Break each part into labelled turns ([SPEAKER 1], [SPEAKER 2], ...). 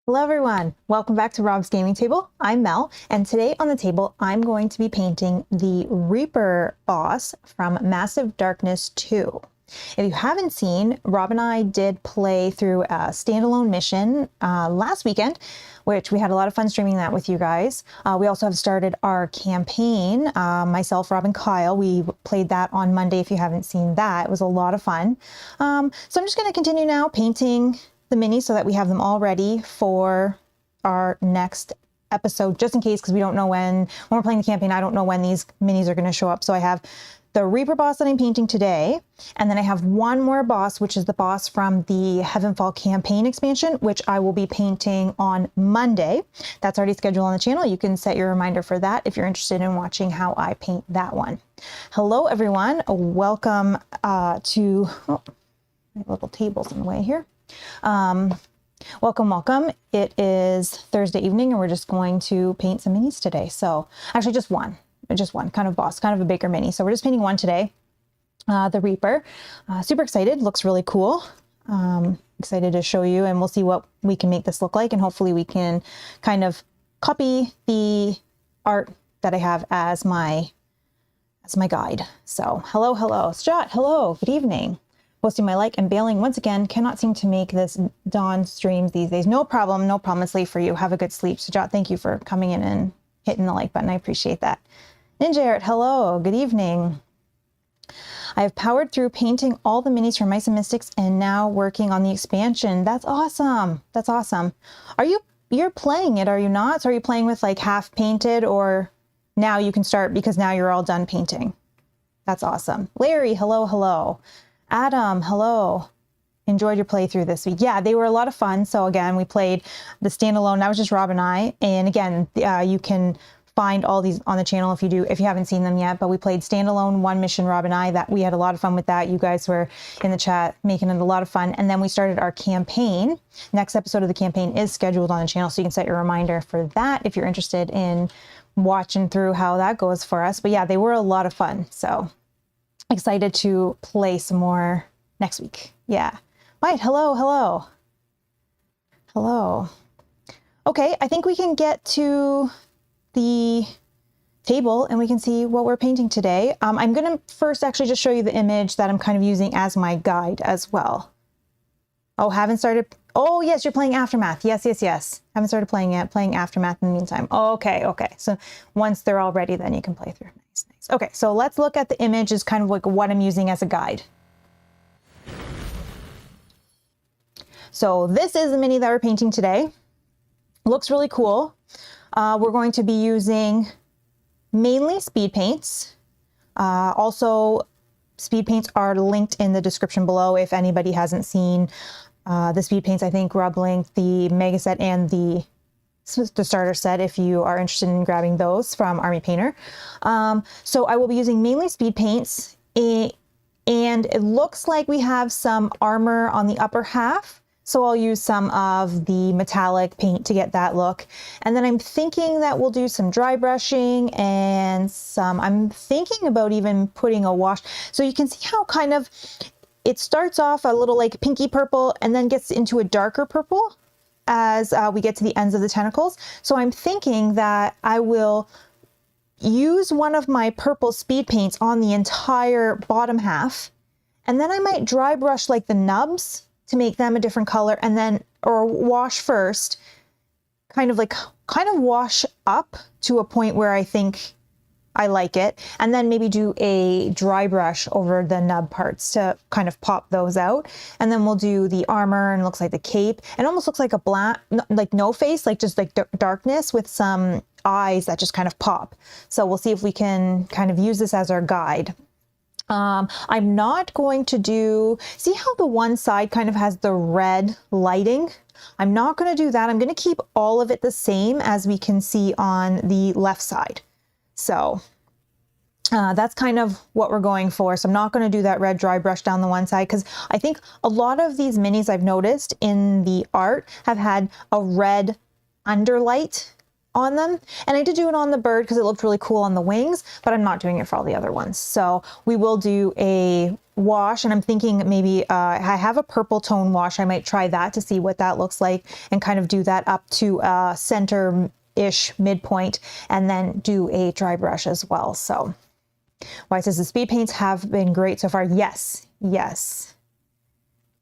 [SPEAKER 1] Hello everyone, welcome back to Rob's Gaming Table. I'm Mel, and today on the table I'm going to be painting the Reaper boss from Massive Darkness 2. If you haven't seen, Rob and I did play through a standalone mission last weekend, which we had a lot of fun streaming that with you guys. We also have started our campaign, myself, Rob, and Kyle. We played that on Monday if you haven't seen that. It was a lot of fun. So I'm just going to continue now painting the minis so that we have them all ready for our next episode, just in case, because we don't know when we're playing the campaign, I don't know when these minis are going to show up. So I have the Reaper boss that I'm painting today, and then I have one more boss, which is the boss from the Heavenfall campaign expansion, which I will be painting on Monday. That's already scheduled on the channel. You can set your reminder for that if you're interested in watching how I paint that one. Hello everyone, welcome to, oh, my little table's in the way here. Welcome. It is Thursday evening and we're just going to paint some minis today. So actually just one kind of boss, kind of a bigger mini. So we're just painting one today, the Reaper. Super excited, looks really cool. Excited to show you, and we'll see what we can make this look like, and hopefully we can kind of copy the art that I have as my guide. So hello, Scott, hello, good evening. Posting my like and bailing once again. Cannot seem to make this dawn streams these days. No problem. It's late for you. Have a good sleep. Sujat, thank you for coming in and hitting the like button. I appreciate that. Ninja Art, hello. Good evening. I have powered through painting all the minis for Mice and Mystics and now working on the expansion. That's awesome. That's awesome. You're playing it, are you not? So are you playing with like half painted, or now you can start because now you're all done painting? That's awesome. Larry, hello. Adam, hello. Enjoyed your playthrough this week. Yeah, they were a lot of fun. So again, we played the standalone. That was just Rob and I. And again, you can find all these on the channel if you haven't seen them yet. But we played standalone one mission, Rob and I. That we had a lot of fun with that. You guys were in the chat making it a lot of fun. And then we started our campaign. Next episode of the campaign is scheduled on the channel, so you can set your reminder for that if you're interested in watching through how that goes for us. But yeah, they were a lot of fun. So excited to play some more next week. Yeah. Right. Hello. Okay, I think we can get to the table and we can see what we're painting today. I'm going to first actually just show you the image that I'm kind of using as my guide as well. Oh, haven't started. Oh, yes, you're playing Aftermath. Yes. Haven't started playing yet. Playing Aftermath in the meantime. Okay. So once they're all ready, then you can play through. Nice. Okay, so let's look at the image as kind of like what I'm using as a guide. So this is the mini that we're painting today. Looks really cool. We're going to be using mainly speed paints. Also, speed paints are linked in the description below if anybody hasn't seen the speed paints. I think Rob linked the mega set and the starter set if you are interested in grabbing those from Army Painter. So I will be using mainly speed paints, and it looks like we have some armor on the upper half. So I'll use some of the metallic paint to get that look. And then I'm thinking that we'll do some dry brushing and I'm thinking about even putting a wash. So you can see how kind of, it starts off a little like pinky purple and then gets into a darker purple as we get to the ends of the tentacles. So I'm thinking that I will use one of my purple speed paints on the entire bottom half, and then I might dry brush like the nubs to make them a different color, and then, or wash first, kind of wash up to a point where I think I like it, and then maybe do a dry brush over the nub parts to kind of pop those out. And then we'll do the armor, and it looks like the cape. It almost looks like a black, like no face, like just like darkness with some eyes that just kind of pop. So we'll see if we can kind of use this as our guide. I'm not going to do, see how the one side kind of has the red lighting? I'm not going to do that. I'm going to keep all of it the same as we can see on the left side. So that's kind of what we're going for. So I'm not going to do that red dry brush down the one side, because I think a lot of these minis I've noticed in the art have had a red underlight on them. And I did do it on the bird because it looked really cool on the wings, but I'm not doing it for all the other ones. So we will do a wash, and I'm thinking maybe I have a purple tone wash. I might try that to see what that looks like and kind of do that up to center-ish midpoint, and then do a dry brush as well. So why it says the speed paints have been great so far. Yes, yes.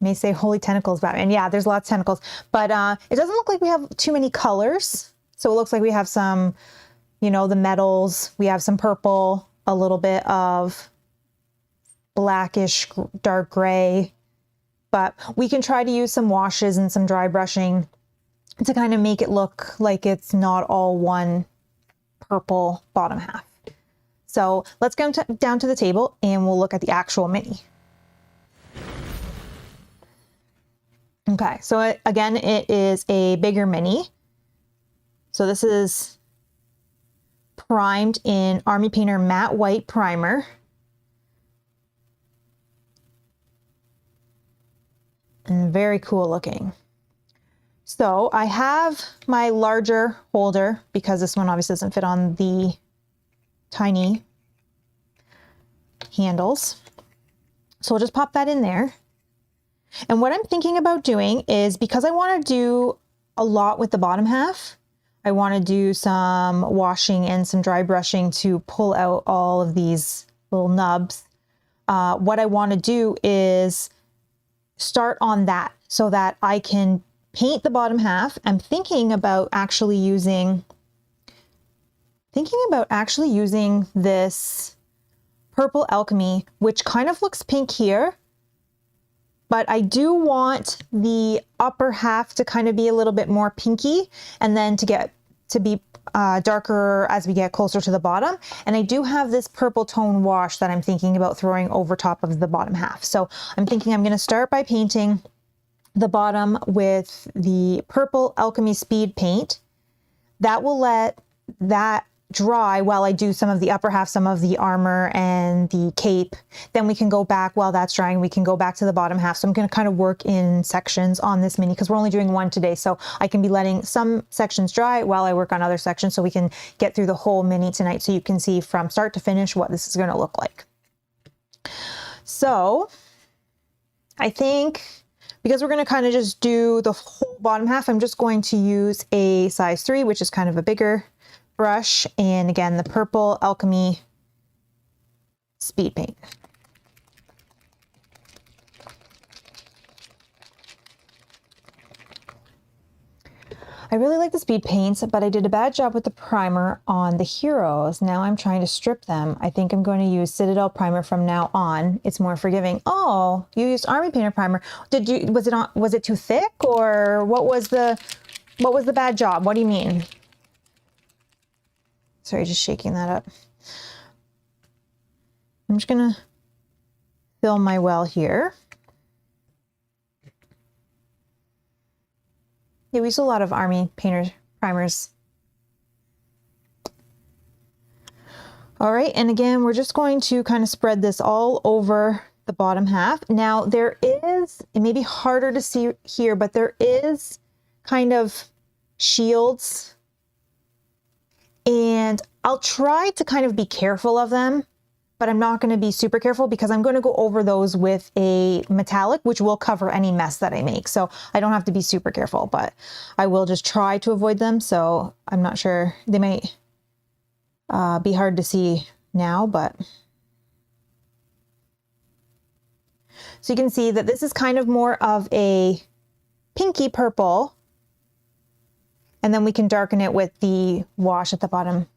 [SPEAKER 1] May say holy tentacles, Batman. Yeah, there's lots of tentacles, but it doesn't look like we have too many colors. So it looks like we have some, you know, the metals, we have some purple, a little bit of blackish, dark gray, but we can try to use some washes and some dry brushing to kind of make it look like it's not all one purple bottom half. So let's go down to the table and we'll look at the actual mini. Okay, so again, it is a bigger mini. So this is primed in Army Painter Matte White Primer. And very cool looking. So I have my larger holder because this one obviously doesn't fit on the tiny handles. So we'll just pop that in there. And what I'm thinking about doing is, because I want to do a lot with the bottom half, I want to do some washing and some dry brushing to pull out all of these little nubs. What I want to do is start on that so that I can paint the bottom half. I'm thinking about actually using this Purple Alchemy, which kind of looks pink here, but I do want the upper half to kind of be a little bit more pinky, and then to be darker as we get closer to the bottom. And I do have this purple tone wash that I'm thinking about throwing over top of the bottom half. So I'm thinking I'm going to start by painting the bottom with the Purple Alchemy Speed Paint. That will let that dry while I do some of the upper half, some of the armor and the cape. Then we can go back while that's drying. We can go back to the bottom half. So I'm going to kind of work in sections on this mini because we're only doing one today. So I can be letting some sections dry while I work on other sections so we can get through the whole mini tonight so you can see from start to finish what this is going to look like. So I think because we're going to kind of just do the whole bottom half, I'm just going to use a size 3, which is kind of a bigger brush, and again the Purple Alchemy Speed Paint. I really like the speed paints, but I did a bad job with the primer on the heroes. Now I'm trying to strip them. I think I'm going to use Citadel primer from now on. It's more forgiving. Oh, you used Army Painter primer. Was it too thick, or what was the bad job? What do you mean? Sorry, just shaking that up. I'm just gonna fill my well here. Yeah, we use a lot of Army Painter primers. All right, and again, we're just going to kind of spread this all over the bottom half. Now there is, it may be harder to see here, but there is kind of shields, and I'll try to kind of be careful of them, but I'm not going to be super careful because I'm going to go over those with a metallic, which will cover any mess that I make. So I don't have to be super careful, but I will just try to avoid them. So I'm not sure, they might be hard to see now, but. So you can see that this is kind of more of a pinky purple. And then we can darken it with the wash at the bottom.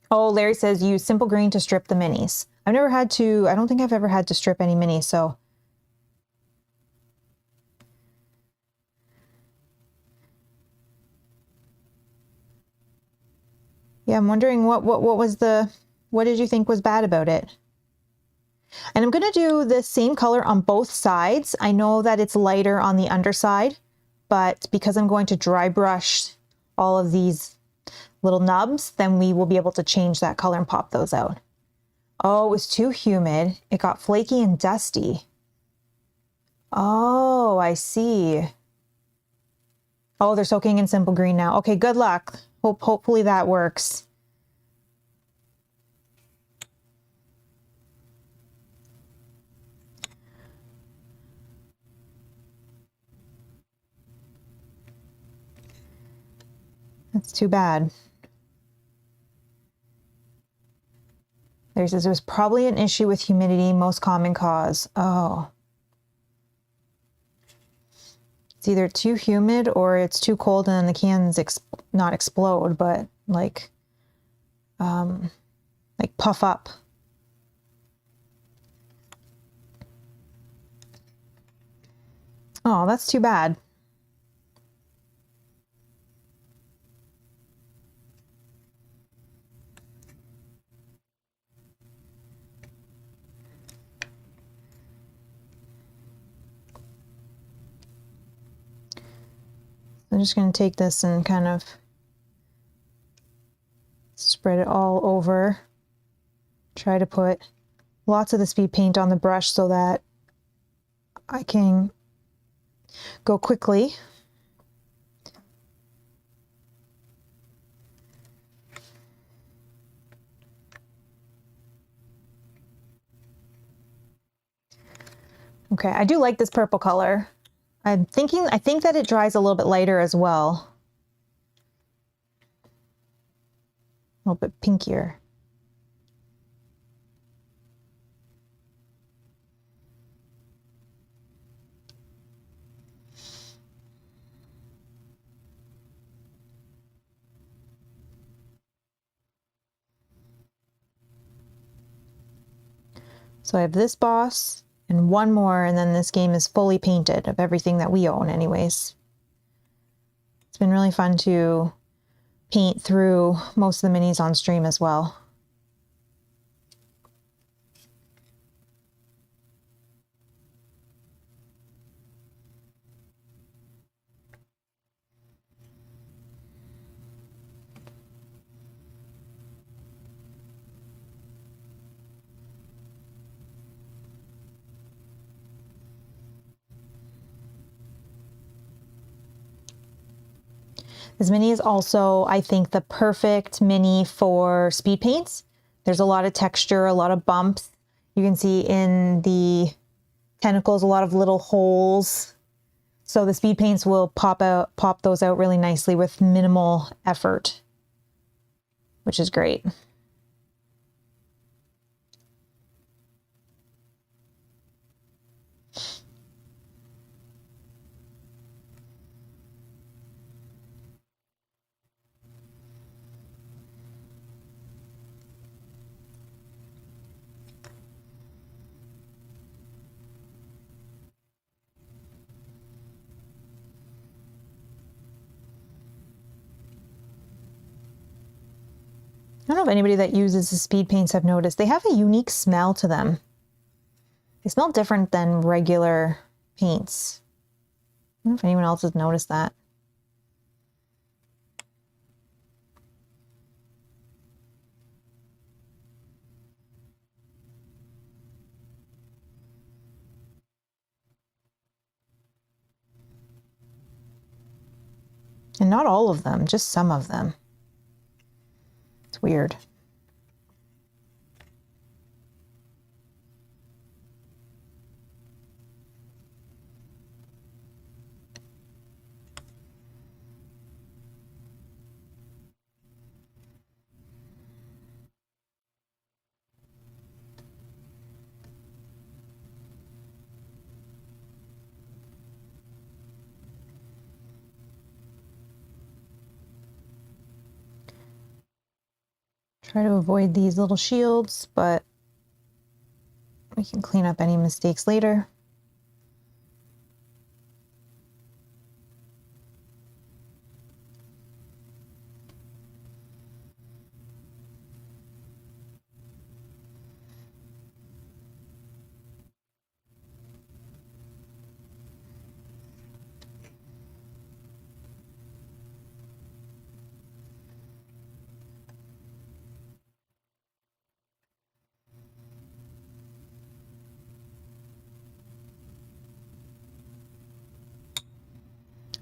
[SPEAKER 1] Oh, Larry says use simple green to strip the minis. I've never had to, I don't think I've ever had to strip any minis, so. Yeah, I'm wondering what did you think was bad about it? And I'm gonna do the same color on both sides. I know that it's lighter on the underside, but because I'm going to dry brush all of these little nubs, then we will be able to change that color and pop those out. Oh, it was too humid. It got flaky and dusty. Oh, I see. Oh, they're soaking in simple green now. Okay, good luck. Hopefully that works. That's too bad. There says it was probably an issue with humidity, most common cause. Oh. It's either too humid or it's too cold and then the cans not explode, but like puff up. Oh, that's too bad. I'm just going to take this and kind of spread it all over. Try to put lots of the speed paint on the brush so that I can go quickly. Okay, I do like this purple color. I think that it dries a little bit lighter as well. A little bit pinkier. So I have this boss and one more, and then this game is fully painted of everything that we own anyways. It's been really fun to paint through most of the minis on stream as well. This mini is also, I think, the perfect mini for speed paints. There's a lot of texture, a lot of bumps. You can see in the tentacles a lot of little holes. So the speed paints will pop those out really nicely with minimal effort, which is great. I don't know if anybody that uses the speed paints have noticed, they have a unique smell to them. They smell different than regular paints. I don't know if anyone else has noticed that. And not all of them, just some of them. It's weird. Try to avoid these little shields, but we can clean up any mistakes later.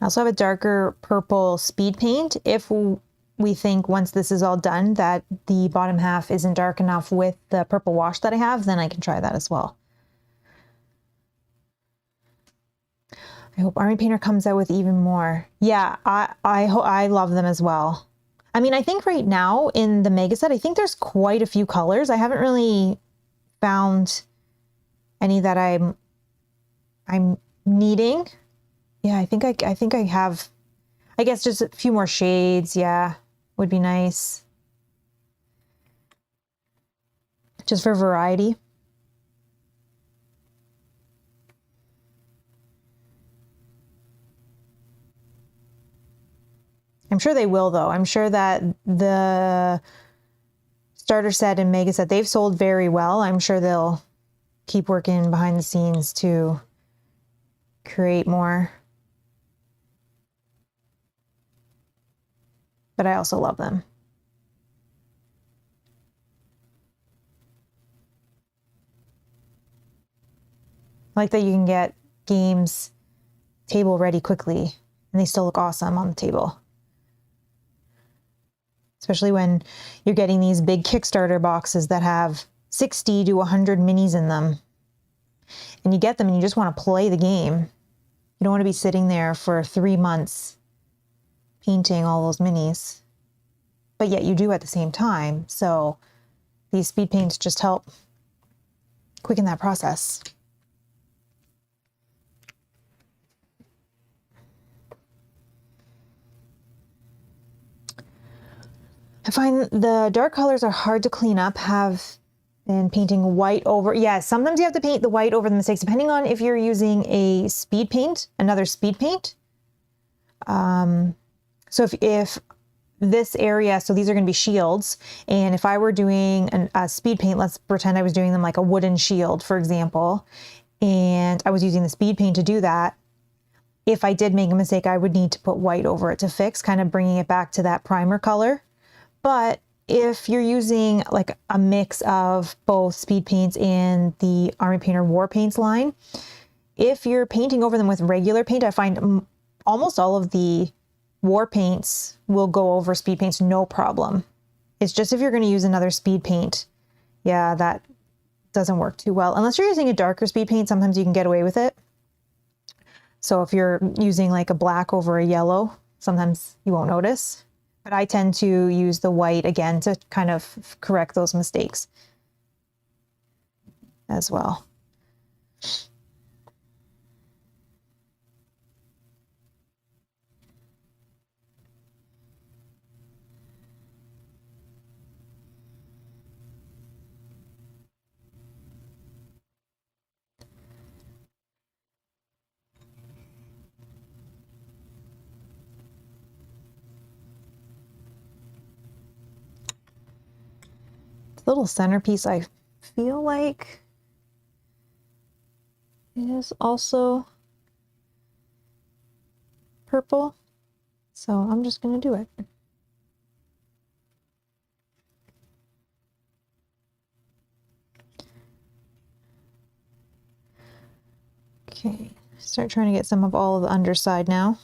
[SPEAKER 1] I also have a darker purple speed paint. If we think once this is all done that the bottom half isn't dark enough with the purple wash that I have, then I can try that as well. I hope Army Painter comes out with even more. Yeah, I love them as well. I mean, I think right now in the mega set, I think there's quite a few colors. I haven't really found any that I'm needing. Yeah, I think I have, I guess just a few more shades. Yeah, would be nice. Just for variety. I'm sure they will though. I'm sure that the starter set and mega set, they've sold very well. I'm sure they'll keep working behind the scenes to create more. But I also love them. I like that you can get games table ready quickly and they still look awesome on the table. Especially when you're getting these big Kickstarter boxes that have 60 to 100 minis in them. And you get them and you just want to play the game. You don't want to be sitting there for 3 months painting all those minis. But yet you do at the same time. So these speed paints just help quicken that process. I find the dark colors are hard to clean up, have been painting white over. Yeah, sometimes you have to paint the white over the mistakes, depending on if you're using a speed paint, another speed paint. So if this area, so these are going to be shields, and if I were doing a speed paint, let's pretend I was doing them like a wooden shield, for example, and I was using the speed paint to do that. If I did make a mistake, I would need to put white over it to fix, kind of bringing it back to that primer color. But if you're using like a mix of both speed paints and the Army Painter War Paints line, if you're painting over them with regular paint, I find almost all of the war paints will go over speed paints no problem. It's just if you're going to use another speed paint, yeah, that doesn't work too well. Unless you're using a darker speed paint, sometimes you can get away with it. So if you're using like a black over a yellow, sometimes you won't notice. But I tend to use the white again to kind of correct those mistakes as well. Little centerpiece, I feel like is also purple, so I'm just gonna do it. Okay, start trying to get some of all of the underside now.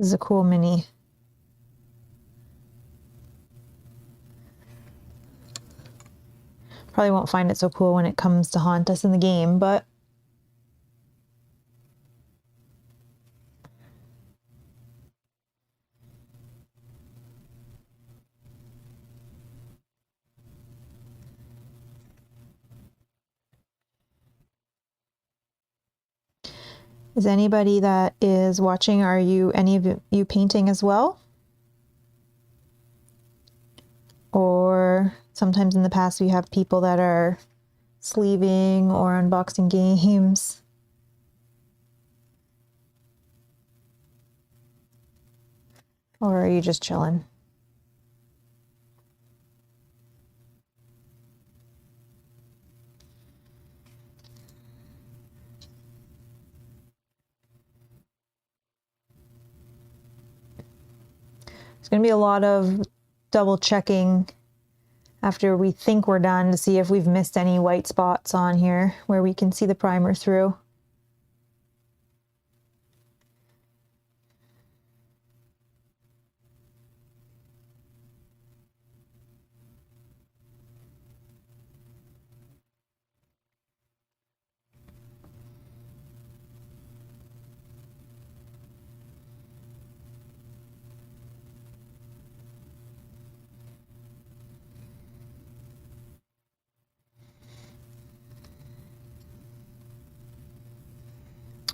[SPEAKER 1] This is a cool mini. Probably won't find it so cool when it comes to haunt us in the game, but is anybody that is watching, are you any of you painting as well? Or sometimes in the past we have people that are sleeving or unboxing games. Or are you just chilling? There's going to be a lot of double checking after we think we're done to see if we've missed any white spots on here where we can see the primer through.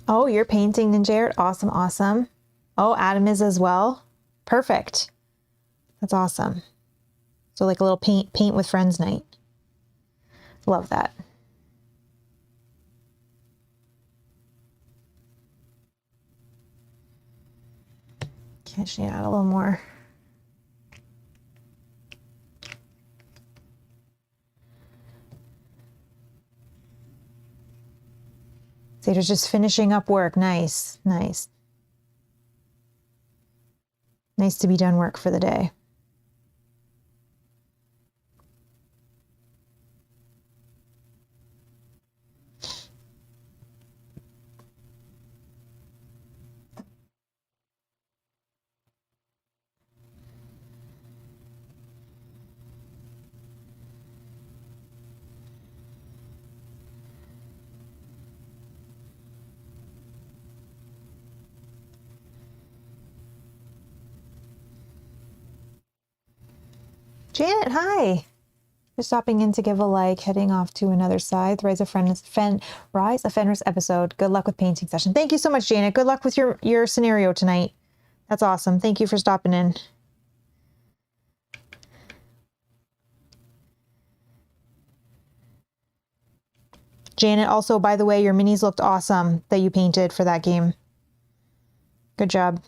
[SPEAKER 1] Oh, you're painting, Ninja Art. Awesome, awesome. Oh, Adam is as well. Perfect. That's awesome. So like a little paint with friends night. Love that. Okay, I just need to add a little more. Sator's just finishing up work. Nice, nice. Nice to be done work for the day. Janet, hi. Just stopping in to give a like, heading off to another side. Rise of Fenris episode. Good luck with painting session. Thank you so much, Janet. Good luck with your scenario tonight. That's awesome. Thank you for stopping in. Janet, also, by the way, your minis looked awesome that you painted for that game. Good job.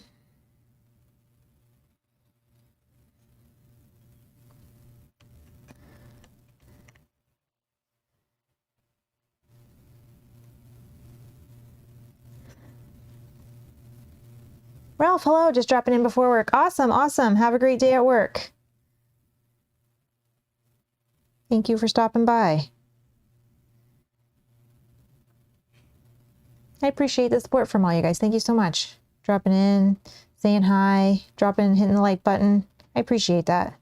[SPEAKER 1] Ralph, hello, just dropping in before work. Awesome, awesome. Have a great day at work. Thank you for stopping by. I appreciate the support from all you guys. Thank you so much. Dropping in, saying hi, dropping in, hitting the like button. I appreciate that.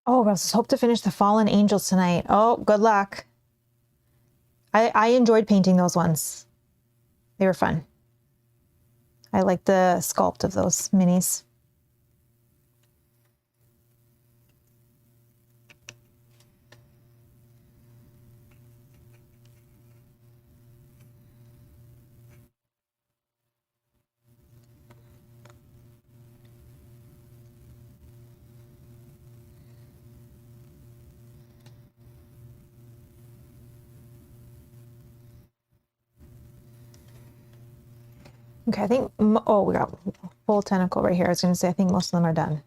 [SPEAKER 1] Oh, Russ, hope to finish the Fallen Angels tonight. Oh, good luck. I enjoyed painting those ones. They were fun. I like the sculpt of those minis. Okay, I think, oh, we got full tentacle right here. I was going to say, I think most of them are done.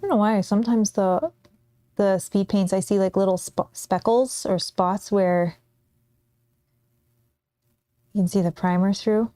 [SPEAKER 1] don't know why. Sometimes the speed paints, I see like little speckles or spots where you can see the primer through.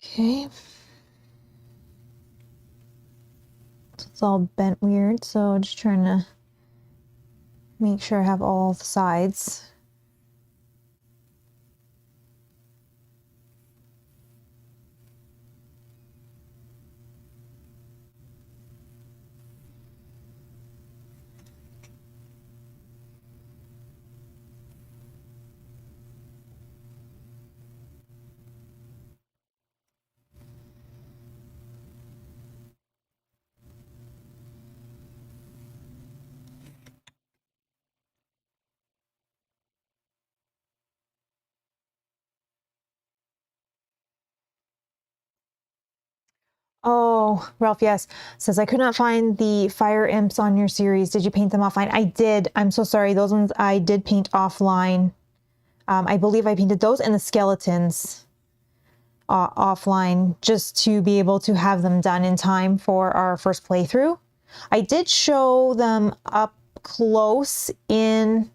[SPEAKER 1] Okay. It's all bent weird, so just trying to make sure I have all the sides. Oh, Ralph, yes. Says, I could not find the fire imps on your series. Did you paint them offline? I did. I'm so sorry. Those ones I did paint offline. I believe I painted those and the skeletons offline just to be able to have them done in time for our first playthrough. I did show them up close in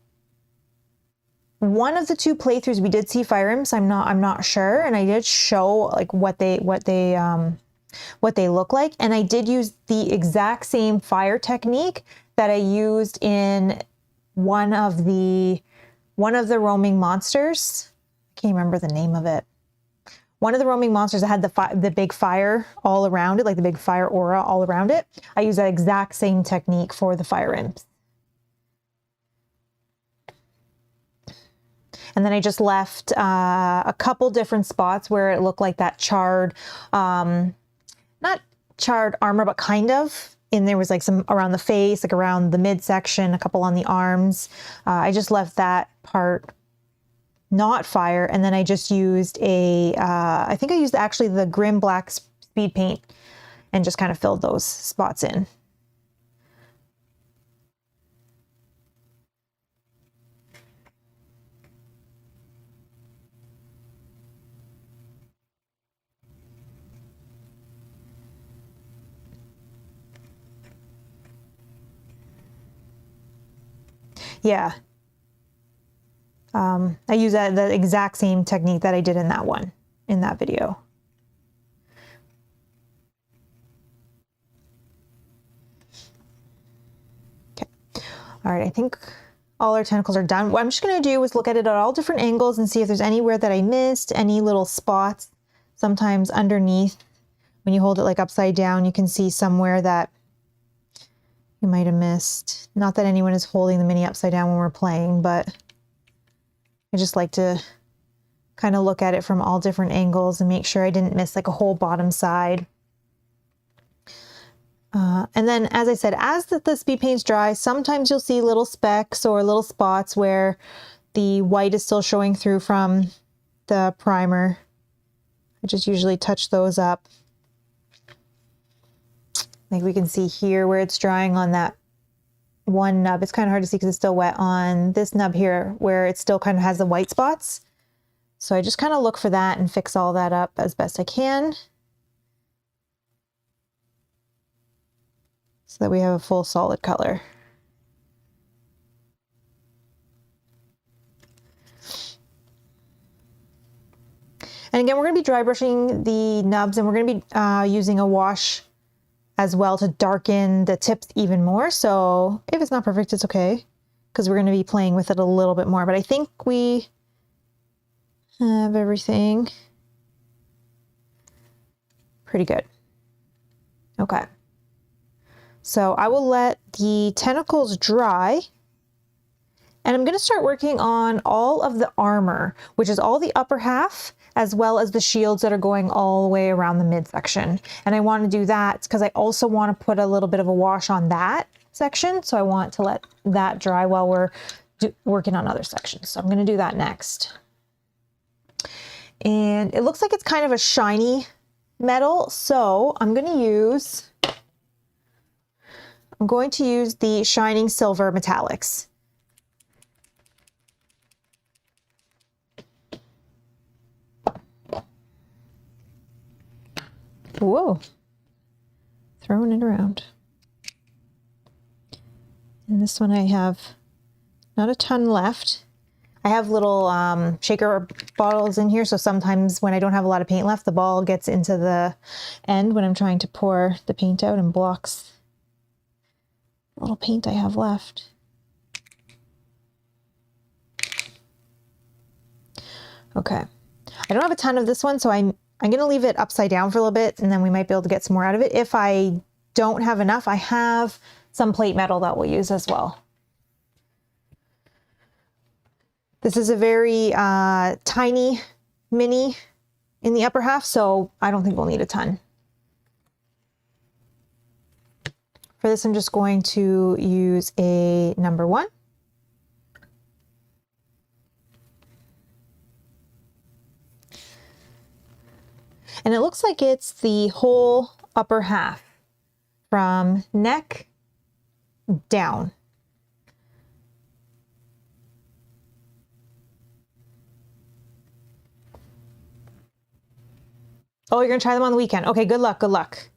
[SPEAKER 1] one of the two playthroughs. We did see fire imps. I'm not sure, and I did show like what they look like, and I did use the exact same fire technique that I used in one of the roaming monsters. I can't remember the name of it. One of the roaming monsters that had the big fire all around it, like the big fire aura all around it. I used that exact same technique for the fire imps. And then I just left a couple different spots where it looked like that charred, not charred armor, but kind of. And there was like some around the face, like around the midsection, a couple on the arms. I just left that part not fire. And then I just used I think I used actually the Grim Black speed paint and just kind of filled those spots in. Yeah. I use the exact same technique that I did in that video. Okay. All right, I think all our tentacles are done. What I'm just gonna do is look at it at all different angles and see if there's anywhere that I missed, any little spots. Sometimes underneath, when you hold it like upside down, you can see somewhere that you might have missed. Not that anyone is holding the mini upside down when we're playing, but I just like to kind of look at it from all different angles and make sure I didn't miss like a whole bottom side. And then, as I said, as the speed paints dry, sometimes you'll see little specks or little spots where the white is still showing through from the primer. I just usually touch those up. Like we can see here where it's drying on that one nub. It's kind of hard to see because it's still wet on this nub here where it still kind of has the white spots. So I just kind of look for that and fix all that up as best I can so that we have a full solid color. And again, we're going to be dry brushing the nubs, and we're going to be using a wash as well to darken the tips even more. So if it's not perfect, it's okay, because we're going to be playing with it a little bit more. But I think we have everything pretty good. Okay. So I will let the tentacles dry, and I'm going to start working on all of the armor, which is all the upper half, as well as the shields that are going all the way around the midsection. And I want to do that because I also want to put a little bit of a wash on that section. So I want to let that dry while we're working on other sections. So I'm going to do that next. And it looks like it's kind of a shiny metal. So I'm going to use the Shining Silver Metallics. Whoa, throwing it around. And this one I have not a ton left. I have little shaker bottles in here, so sometimes when I don't have a lot of paint left, the ball gets into the end when I'm trying to pour the paint out and blocks the little paint I have left. Okay, I don't have a ton of this one, so I'm going to leave it upside down for a little bit, and then we might be able to get some more out of it. If I don't have enough, I have some plate metal that we'll use as well. This is a very tiny mini in the upper half, so I don't think we'll need a ton. For this, I'm just going to use a number 1. And it looks like it's the whole upper half from neck down. Oh, you're gonna try them on the weekend. Okay, good luck, good luck.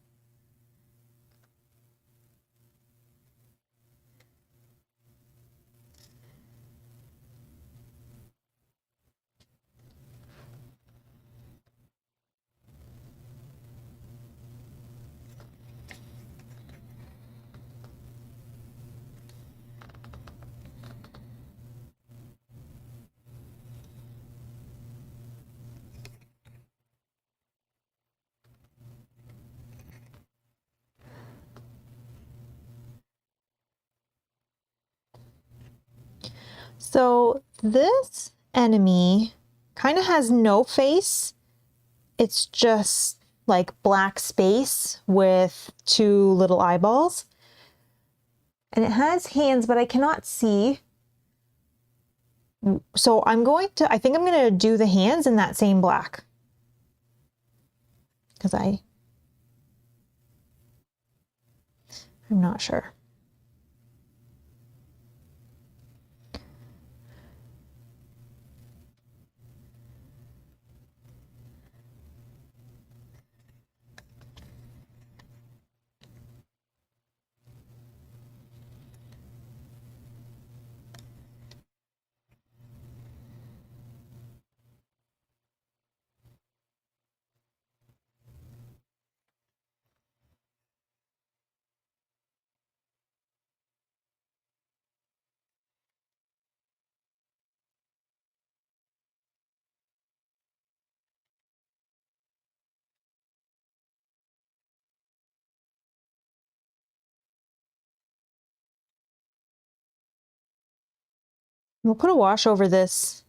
[SPEAKER 1] So this enemy kind of has no face. It's just like black space with 2 little eyeballs. And it has hands, but I cannot see. So I think I'm going to do the hands in that same black. Because I'm not sure. We'll put a wash over this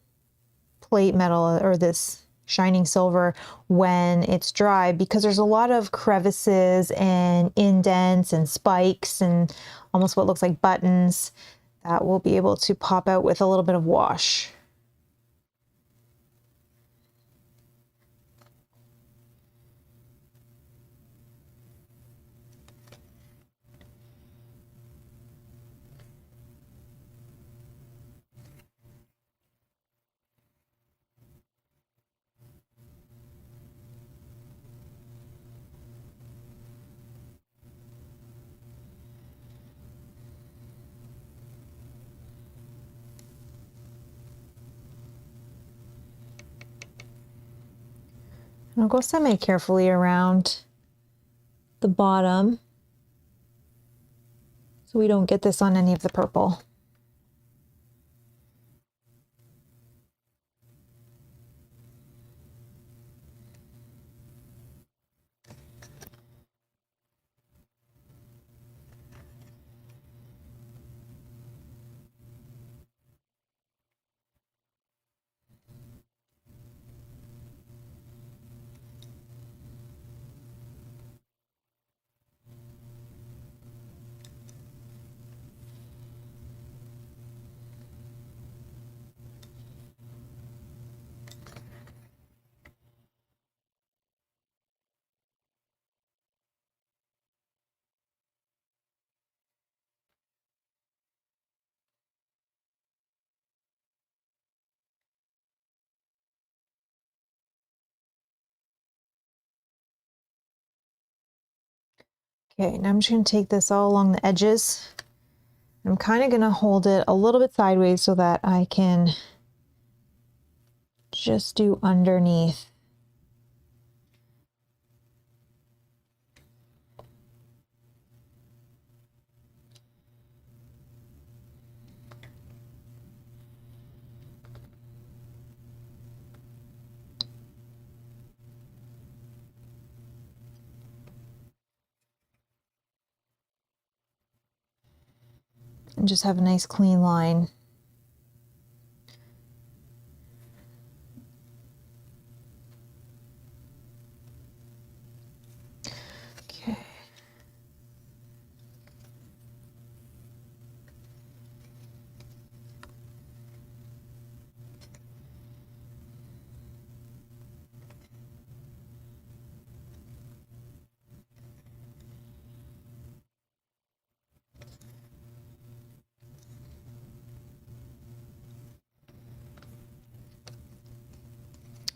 [SPEAKER 1] plate metal or this shining silver when it's dry, because there's a lot of crevices and indents and spikes and almost what looks like buttons that we'll be able to pop out with a little bit of wash. And I'll go semi-carefully around the bottom so we don't get this on any of the purple. Okay, now I'm just going to take this all along the edges. I'm kind of going to hold it a little bit sideways so that I can just do underneath. And just have a nice clean line. Okay.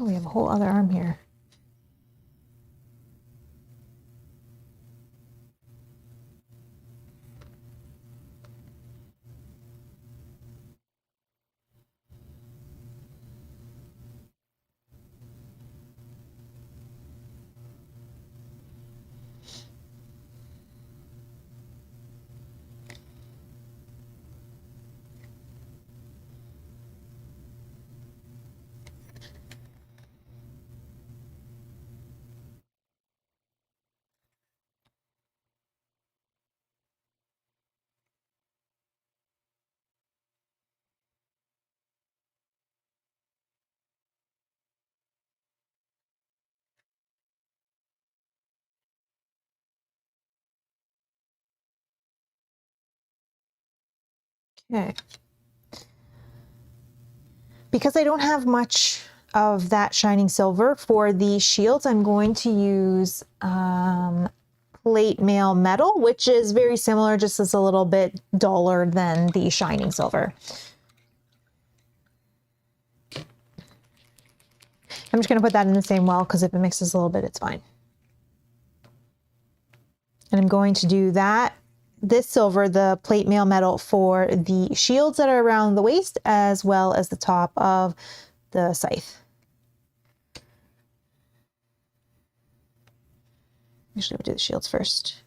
[SPEAKER 1] Oh, we have a whole other arm here. Okay. Because I don't have much of that shining silver for the shields, I'm going to use plate mail metal, which is very similar, just as a little bit duller than the shining silver. I'm just going to put that in the same well because if it mixes a little bit, it's fine. And I'm going to do that, this silver, the plate mail metal, for the shields that are around the waist as well as the top of the scythe. Actually, we'll do the shields first.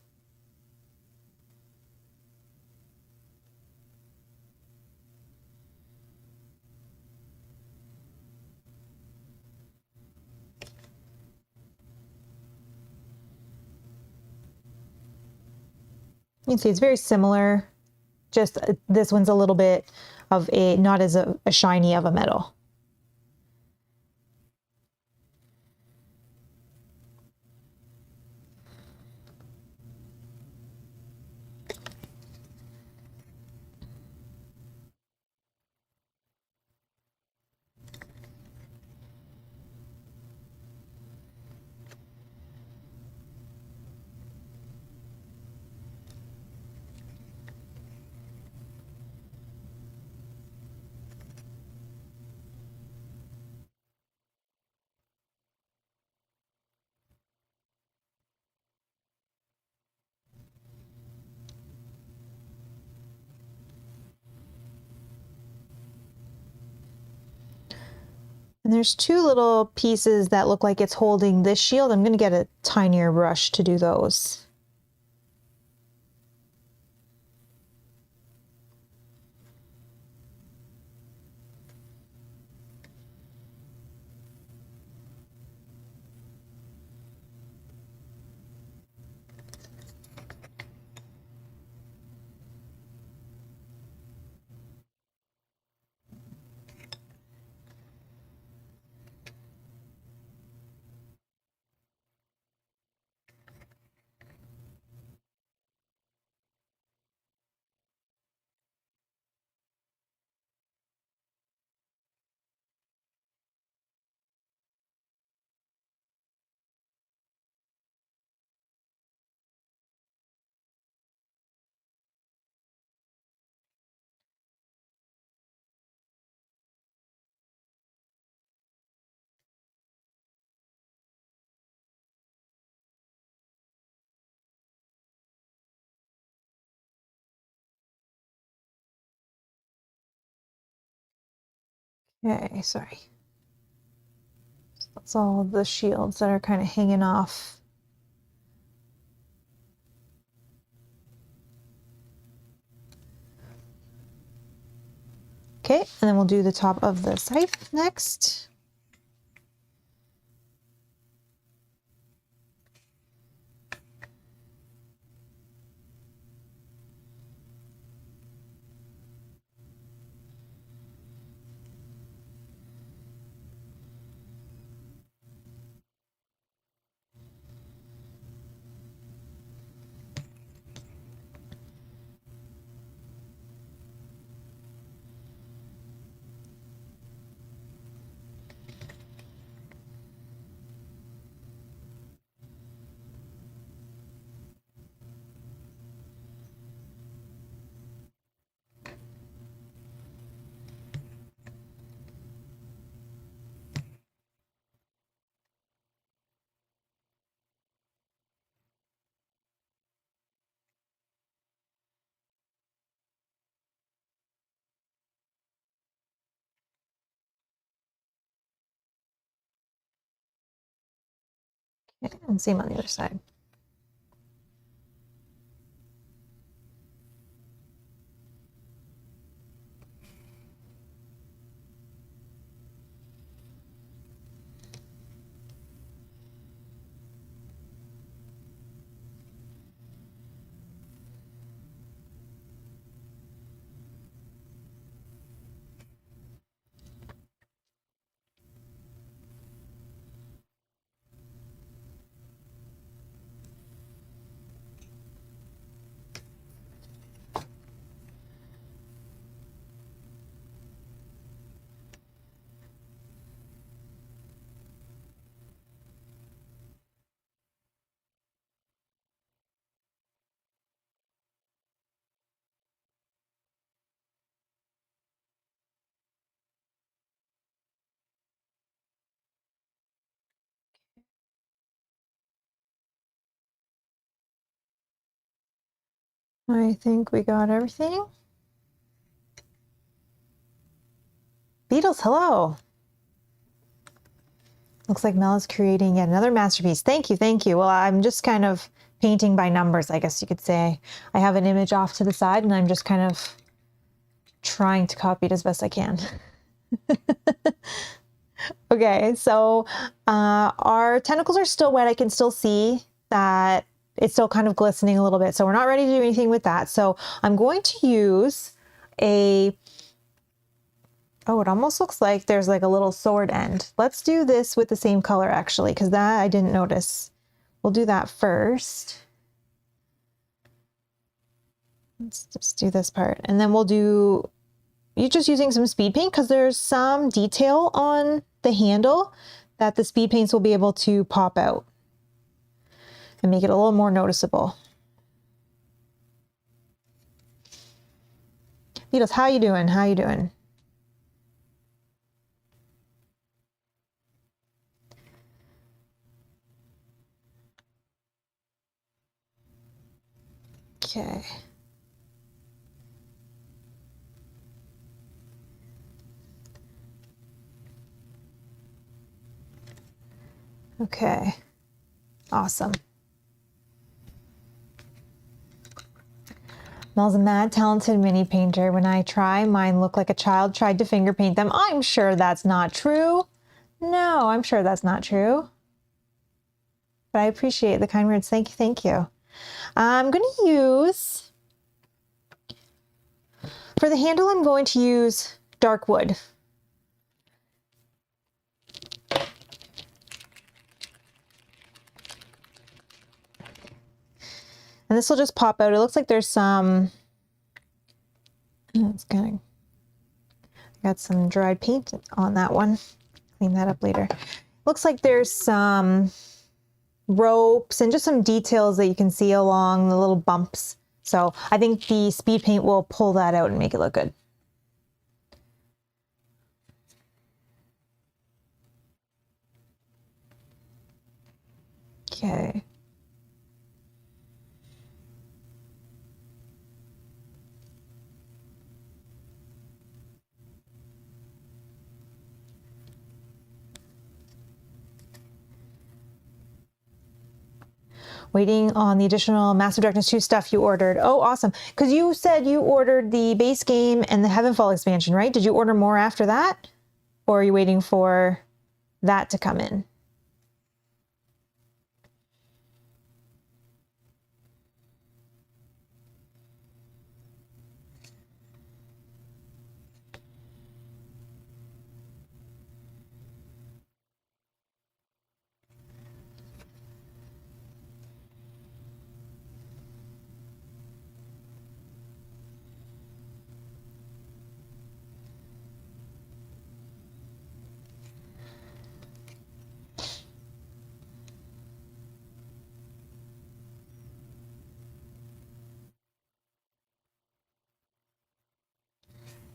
[SPEAKER 1] You can see it's very similar, just this one's a little bit of a, not as a shiny of a metal. And there's two little pieces that look like it's holding this shield. I'm going to get a tinier brush to do those. Okay, sorry. So that's all the shields that are kind of hanging off. Okay, and then we'll do the top of the scythe next. Okay, and same on the other side. I think we got everything. Beetles, hello. Looks like Mel is creating yet another masterpiece. Thank you, thank you. Well, I'm just kind of painting by numbers, I guess you could say. I have an image off to the side and I'm just kind of trying to copy it as best I can. Okay, so our tentacles are still wet. I can still see that it's still kind of glistening a little bit. So we're not ready to do anything with that. So I'm going to use a, oh, it almost looks like there's like a little sword end. Let's do this with the same color actually, because that I didn't notice. We'll do that first. Let's just do this part. And then we'll do, you're just using some speed paint because there's some detail on the handle that the speed paints will be able to pop out and make it a little more noticeable. Beetles, how you doing? How you doing? Okay. Okay. Awesome. Mel's a mad talented mini painter. When I try, mine look like a child tried to finger paint them. I'm sure that's not true. No, I'm sure that's not true. But I appreciate the kind words. Thank you, thank you. I'm going to use, for the handle, I'm going to use dark wood. And this will just pop out. It looks like there's some, it's kind of, got some dried paint on that one. Clean that up later. Looks like there's some ropes and just some details that you can see along the little bumps. So I think the speed paint will pull that out and make it look good. Okay. Waiting on the additional Massive Darkness 2 stuff you ordered. Oh, awesome. Because you said you ordered the base game and the Heavenfall expansion, right? Did you order more after that? Or are you waiting for that to come in?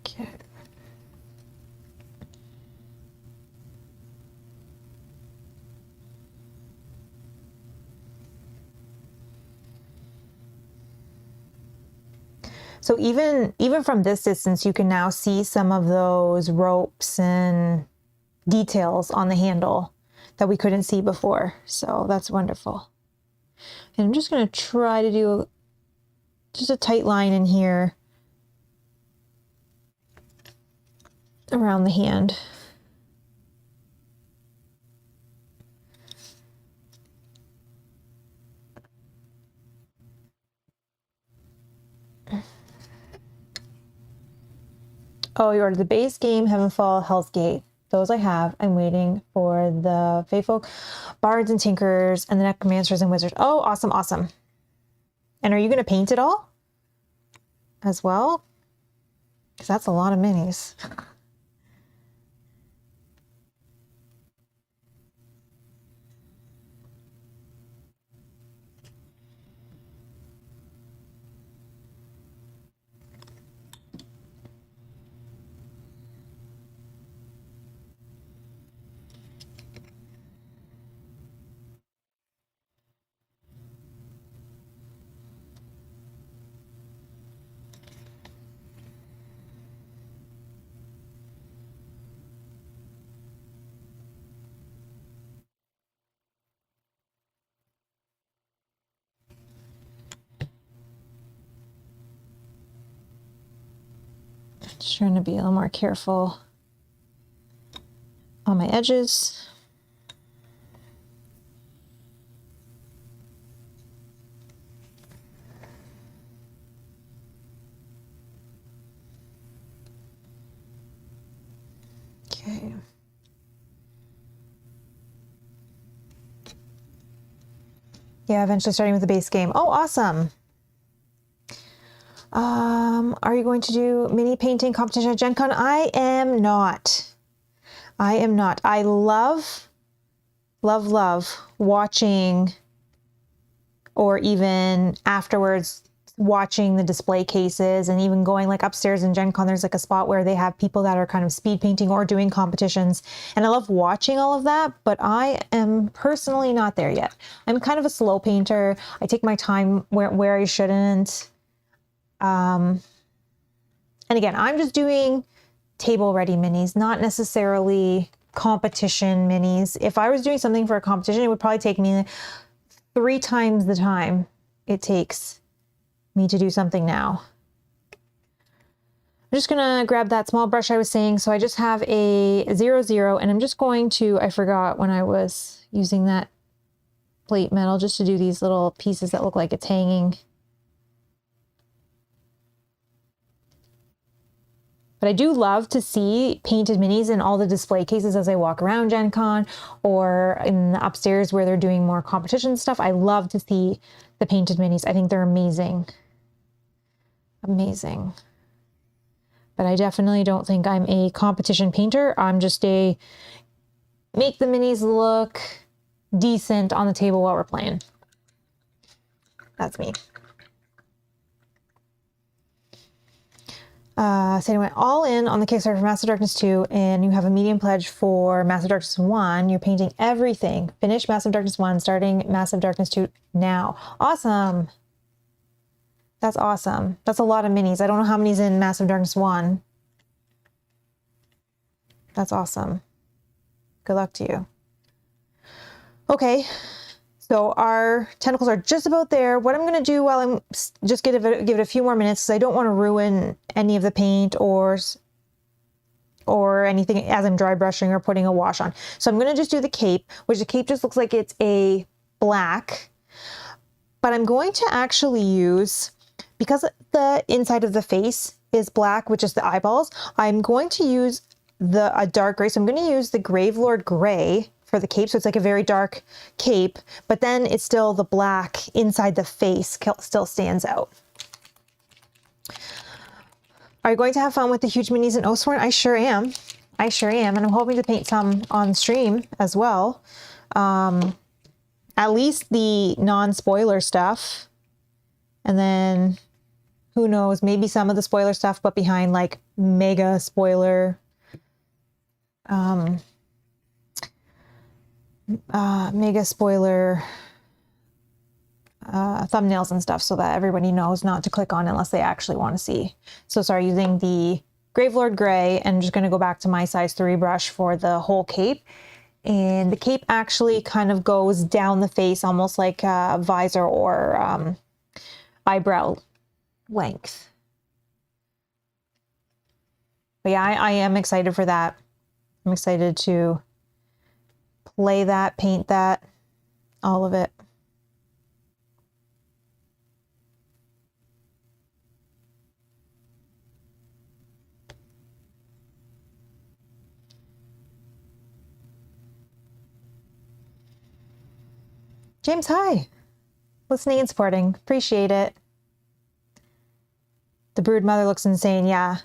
[SPEAKER 1] Okay. So even from this distance, you can now see some of those ropes and details on the handle that we couldn't see before. So that's wonderful. And I'm just going to try to do just a tight line in here around the hand. Oh, you ordered the base game, Heavenfall, Hell's Gate. Those I have. I'm waiting for the Faithful Bards and Tinkers and the Necromancers and Wizards. Oh, awesome, awesome. And are you going to paint it all as well? Because that's a lot of minis. Just trying to be a little more careful on my edges. Okay. Yeah, eventually starting with the base game. Oh, awesome. Are you going to do mini painting competition at Gen Con? I am not. I am not. I love watching, or even afterwards watching the display cases, and even going like upstairs in Gen Con, there's like a spot where they have people that are kind of speed painting or doing competitions. And I love watching all of that, but I am personally not there yet. I'm kind of a slow painter. I take my time where I shouldn't. And again, I'm just doing table ready minis, not necessarily competition minis. If I was doing something for a competition, it would probably take me 3 times the time it takes me to do something now. I'm just gonna grab that small brush I was saying. So I just have a 00, and I'm just going to, I forgot when I was using that plate metal, just to do these little pieces that look like it's hanging. But I do love to see painted minis in all the display cases as I walk around Gen Con, or in the upstairs where they're doing more competition stuff. I love to see the painted minis. I think they're amazing. Amazing. But I definitely don't think I'm a competition painter. I'm just a make the minis look decent on the table while we're playing. That's me. So anyway, all in on the Kickstarter for Massive Darkness 2, and you have a medium pledge for Massive Darkness 1. You're painting everything. Finish Massive Darkness 1, starting Massive Darkness 2 now. Awesome. That's awesome. That's a lot of minis. I don't know how many's in Massive Darkness 1. That's awesome. Good luck to you. Okay, So our tentacles are just about there. What I'm going to do while I'm just give it a few more minutes, because I don't want to ruin any of the paint or anything as I'm dry brushing or putting a wash on. So I'm going to just do the cape, which the cape just looks like it's a black, but I'm going to actually use, because the inside of the face is black, which is the eyeballs, I'm going to use a dark gray. So I'm going to use the Gravelord Gray for the cape. So it's like a very dark cape, but then it's still the black inside the face still stands out. Are you going to have fun with the huge minis and Oathsworn? I sure am. I sure am. And I'm hoping to paint some on stream as well. At least the non-spoiler stuff. And then who knows, maybe some of the spoiler stuff, but behind like mega spoiler, thumbnails and stuff, so that everybody knows not to click on unless they actually want to see. So sorry, using the Gravelord Gray, and I'm just going to go back to my size 3 brush for the whole cape. And the cape actually kind of goes down the face, almost like a visor or eyebrow length. But yeah, I am excited for that. I'm excited to play that, paint that, all of it. James, hi. Listening and supporting. Appreciate it. The Brood Mother looks insane. Yeah.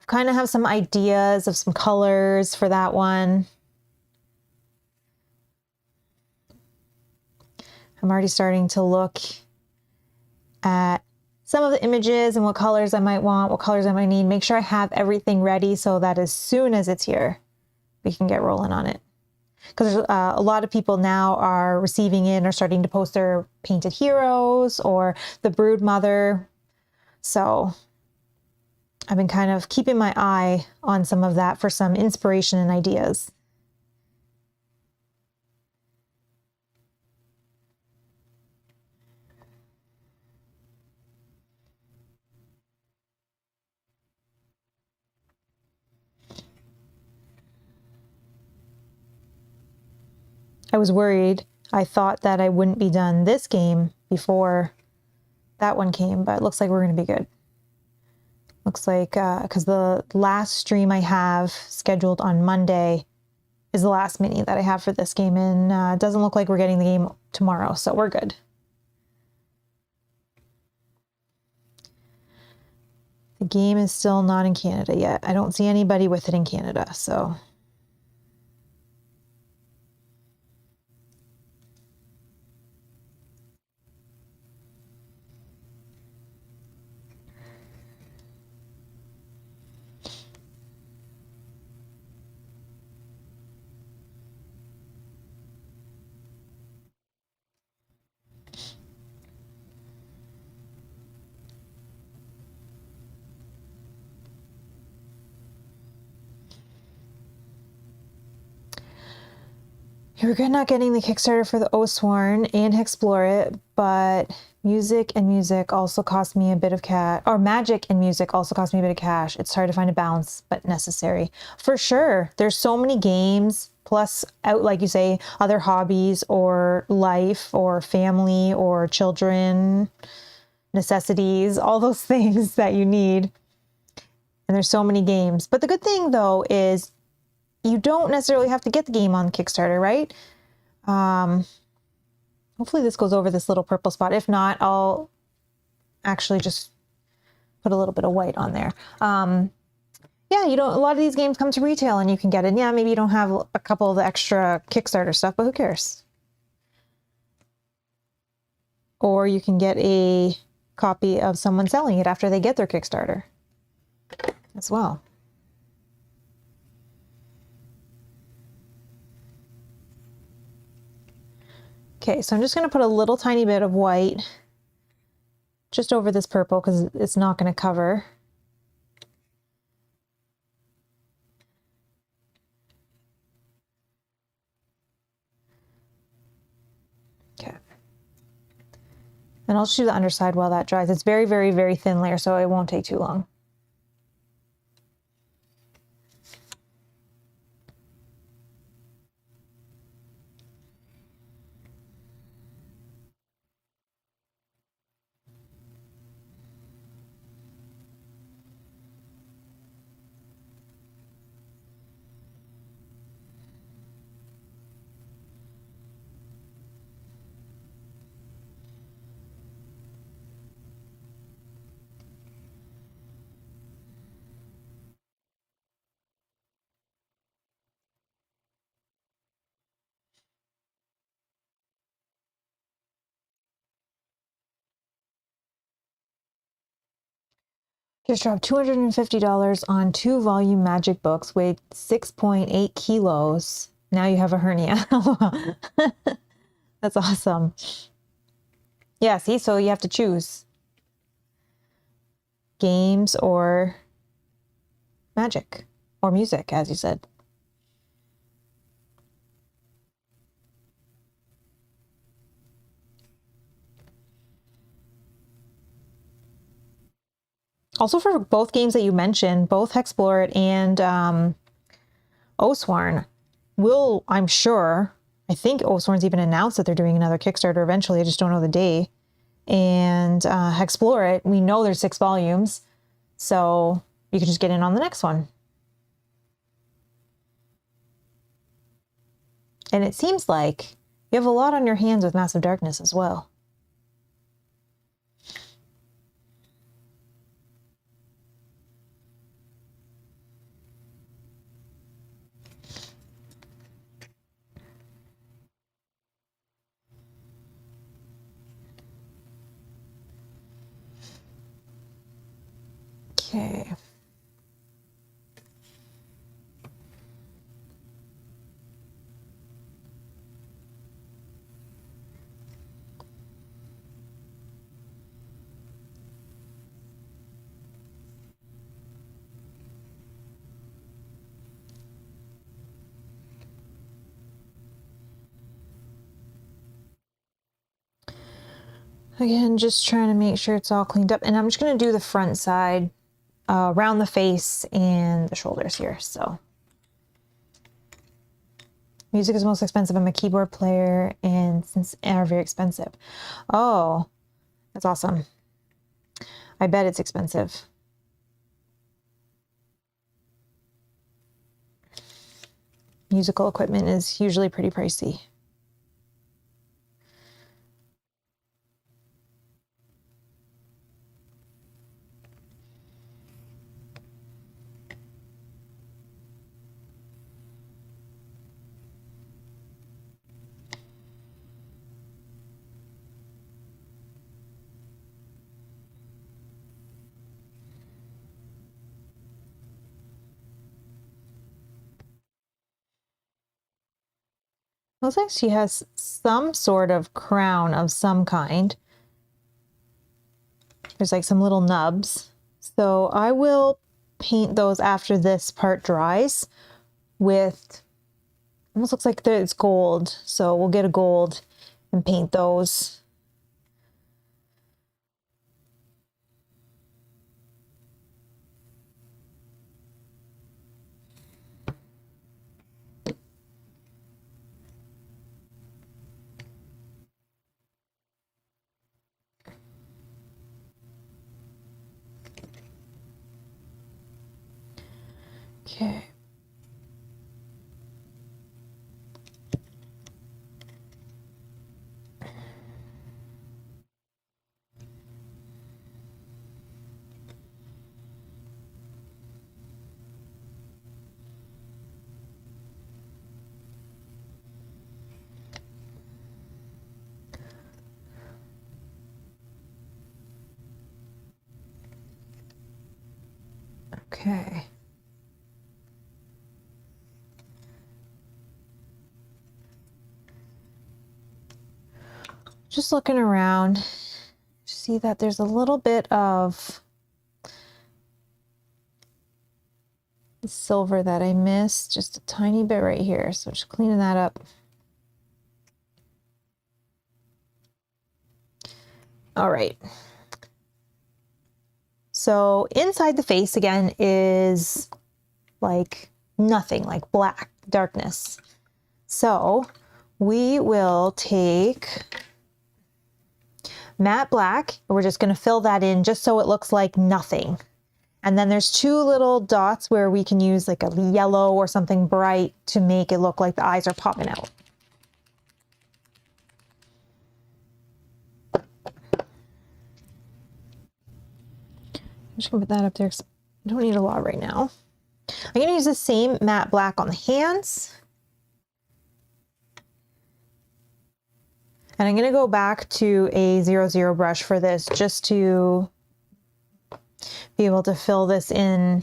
[SPEAKER 1] I kind of have some ideas of some colors for that one. I'm already starting to look at some of the images and what colors I might want, what colors I might need. Make sure I have everything ready so that as soon as it's here, we can get rolling on it. Because a lot of people now are receiving in or starting to post their painted heroes or the Brood Mother. So I've been kind of keeping my eye on some of that for some inspiration and ideas. I was worried. I thought that I wouldn't be done this game before that one came, but it looks like we're going to be good. Looks like, because the last stream I have scheduled on Monday is the last mini that I have for this game, and it doesn't look like we're getting the game tomorrow, so we're good. The game is still not in Canada yet. I don't see anybody with it in Canada, so... You regret not getting the Kickstarter for the Oathsworn and Explore It, but music and music also cost me a bit of cash, or magic and music also cost me a bit of cash. It's hard to find a balance, but necessary. For sure. There's so many games, plus out, like you say, other hobbies or life or family or children, necessities, all those things that you need. And there's so many games. But the good thing though is you don't necessarily have to get the game on Kickstarter, right? Hopefully this goes over this little purple spot. If not, I'll actually just put a little bit of white on there. Yeah, a lot of these games come to retail and you can get it. Yeah, maybe you don't have a couple of the extra Kickstarter stuff, but who cares? Or you can get a copy of someone selling it after they get their Kickstarter as well. Okay, so I'm just going to put a little tiny bit of white just over this purple because it's not going to cover. And I'll just do the underside while that dries. It's very, very, very thin layer, so it won't take too long. Just dropped $250 on 2 volume magic books, weighed 6.8 kilos. Now you have a hernia. That's awesome. Yeah, see, so you have to choose games or magic or music, as you said. Also, for both games that you mentioned, both Hexplorer and Oathsworn will, I'm sure, I think Oathsworn's even announced that they're doing another Kickstarter eventually. I just don't know the day. And Hexplorer, we know there's 6 volumes, so you can just get in on the next one. And it seems like you have a lot on your hands with Massive Darkness as well. Okay. Again, just trying to make sure it's all cleaned up. And I'm just going to do the front side around the face and the shoulders here. So music is most expensive. I'm a keyboard player and since are very expensive. Oh, that's awesome. I bet it's expensive. Musical equipment is usually pretty pricey. Looks like she has some sort of crown of some kind. There's like some little nubs. So I will paint those after this part dries with, almost looks like it's gold. So we'll get a gold and paint those. Okay. Okay. Just looking around, see that there's a little bit of silver that I missed, just a tiny bit right here. So just cleaning that up. All right. So inside the face again is like nothing, like black, darkness. So we will take matte black, and we're just going to fill that in just so it looks like nothing. And then there's two little dots where we can use like a yellow or something bright to make it look like the eyes are popping out. I'm just gonna put that up there because I don't need a lot right now. I'm gonna use the same matte black on the hands. And I'm gonna go back to a 00 brush for this just to be able to fill this in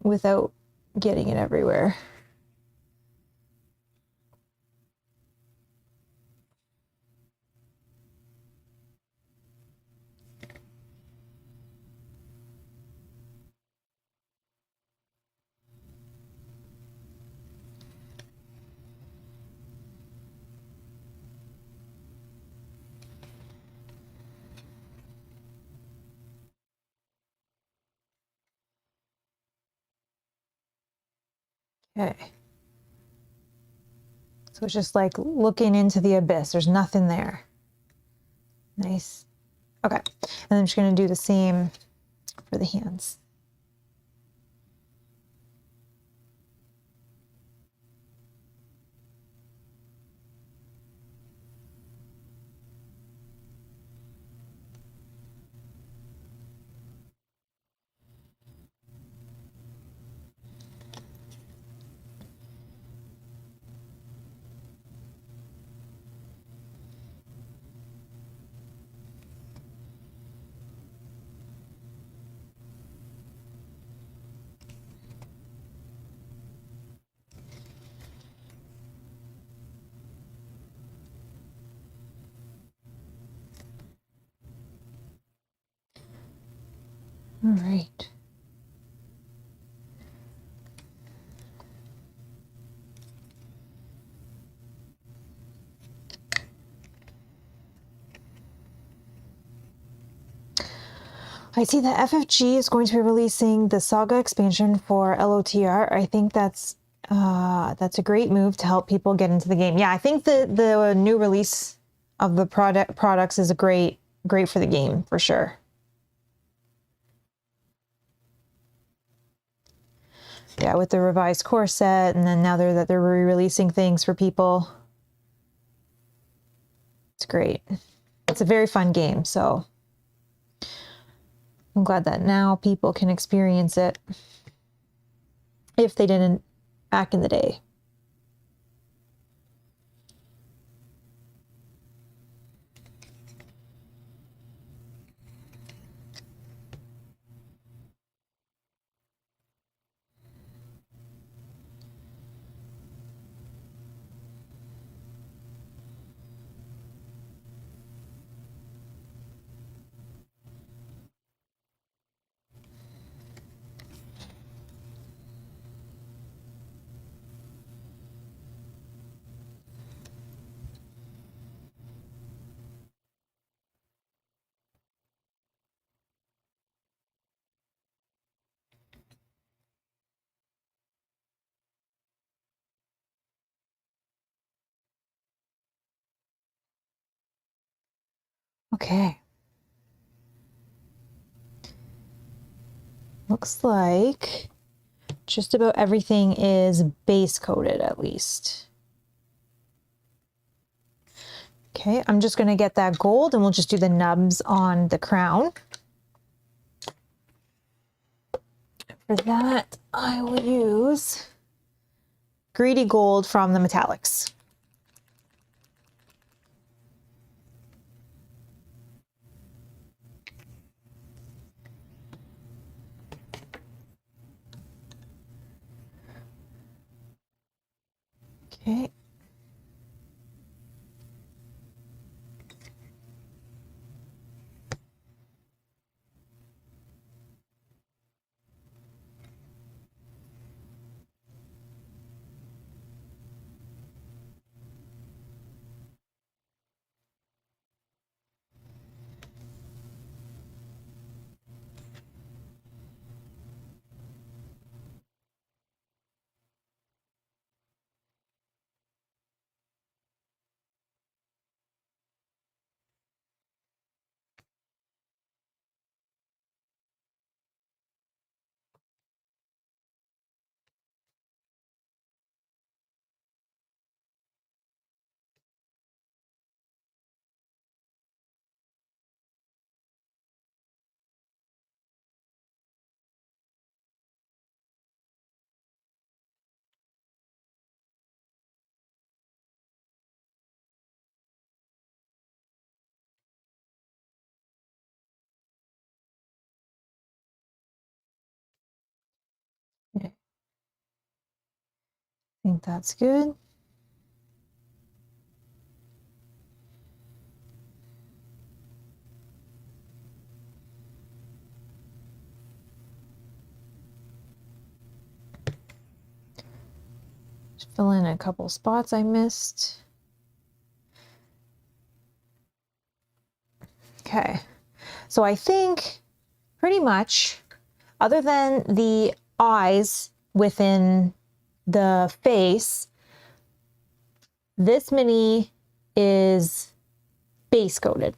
[SPEAKER 1] without getting it everywhere. Okay. So it's just like looking into the abyss. There's nothing there. Nice. Okay. And I'm just going to do the same for the hands. All right. I see that FFG is going to be releasing the Saga expansion for LOTR. I think that's a great move to help people get into the game. Yeah, I think the new release of the products is a great for the game for sure. Yeah, with the revised core set, and then now they're re-releasing things for people. It's great. It's a very fun game, so I'm glad that now people can experience it if they didn't back in the day. Okay. Looks like just about everything is base coated at least. Okay, I'm just going to get that gold and we'll just do the nubs on the crown. For that, I will use Greedy Gold from the Metallics. Okay. think that's good. Just fill in a couple spots I missed. Okay, so I think pretty much, other than the eyes within the face, this mini is base coated.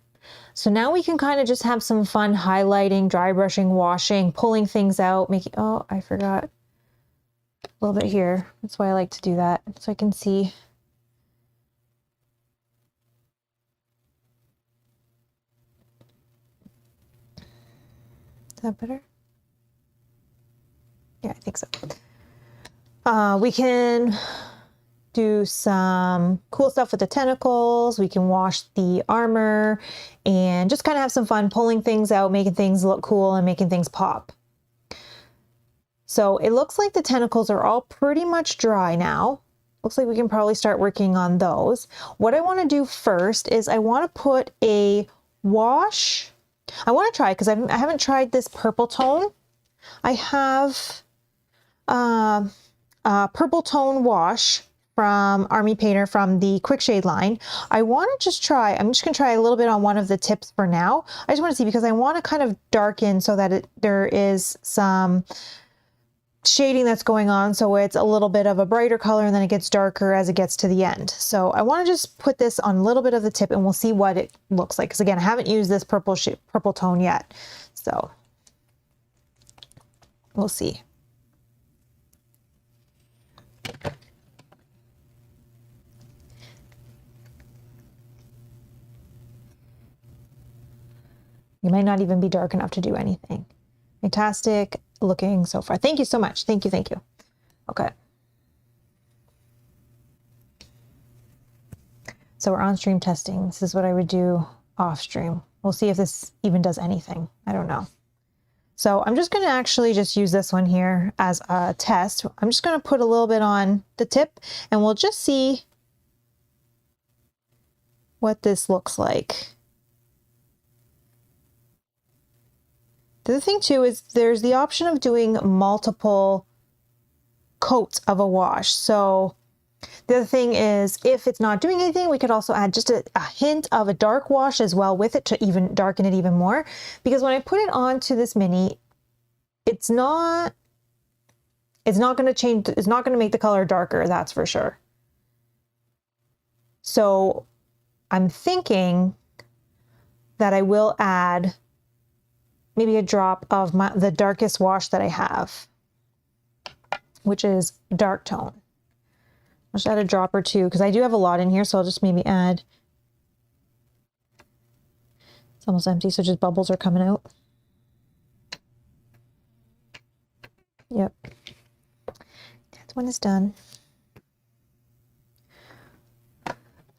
[SPEAKER 1] So now we can kind of just have some fun highlighting, dry brushing, washing, pulling things out, making, oh, I forgot a little bit here. That's why I like to do that, so I can see. Is that better? Yeah, I think so. We can do some cool stuff with the tentacles. We can wash the armor and just kind of have some fun pulling things out, making things look cool and making things pop. So it looks like the tentacles are all pretty much dry now. Looks like we can probably start working on those. What I want to do first is I want to put a wash. I want to try, because I haven't tried this purple tone. I have a purple tone wash from Army Painter from the Quick Shade line. I want to just try, I'm just going to try a little bit on one of the tips for now. I just want to see, because I want to kind of darken so that there is some shading that's going on, so it's a little bit of a brighter color and then it gets darker as it gets to the end. So I want to just put this on a little bit of the tip and we'll see what it looks like, because again, I haven't used this purple tone yet, so we'll see. You might not even be dark enough to do anything. Fantastic looking so far. Thank you so much. Thank you, thank you. Okay. So we're on stream testing. This is what I would do off stream. We'll see if this even does anything. I don't know. So I'm just going to actually just use this one here as a test. I'm just going to put a little bit on the tip and we'll just see what this looks like. The other thing too is there's the option of doing multiple coats of a wash. So the other thing is, if it's not doing anything, we could also add just a hint of a dark wash as well with it to even darken it even more. Because when I put it onto this mini, it's not going to change, it's not going to make the color darker, that's for sure. So I'm thinking that I will add maybe a drop of the darkest wash that I have, which is dark tone. I'll just add a drop or two, because I do have a lot in here, so I'll just maybe add. It's almost empty, so just bubbles are coming out. Yep. That one is done. I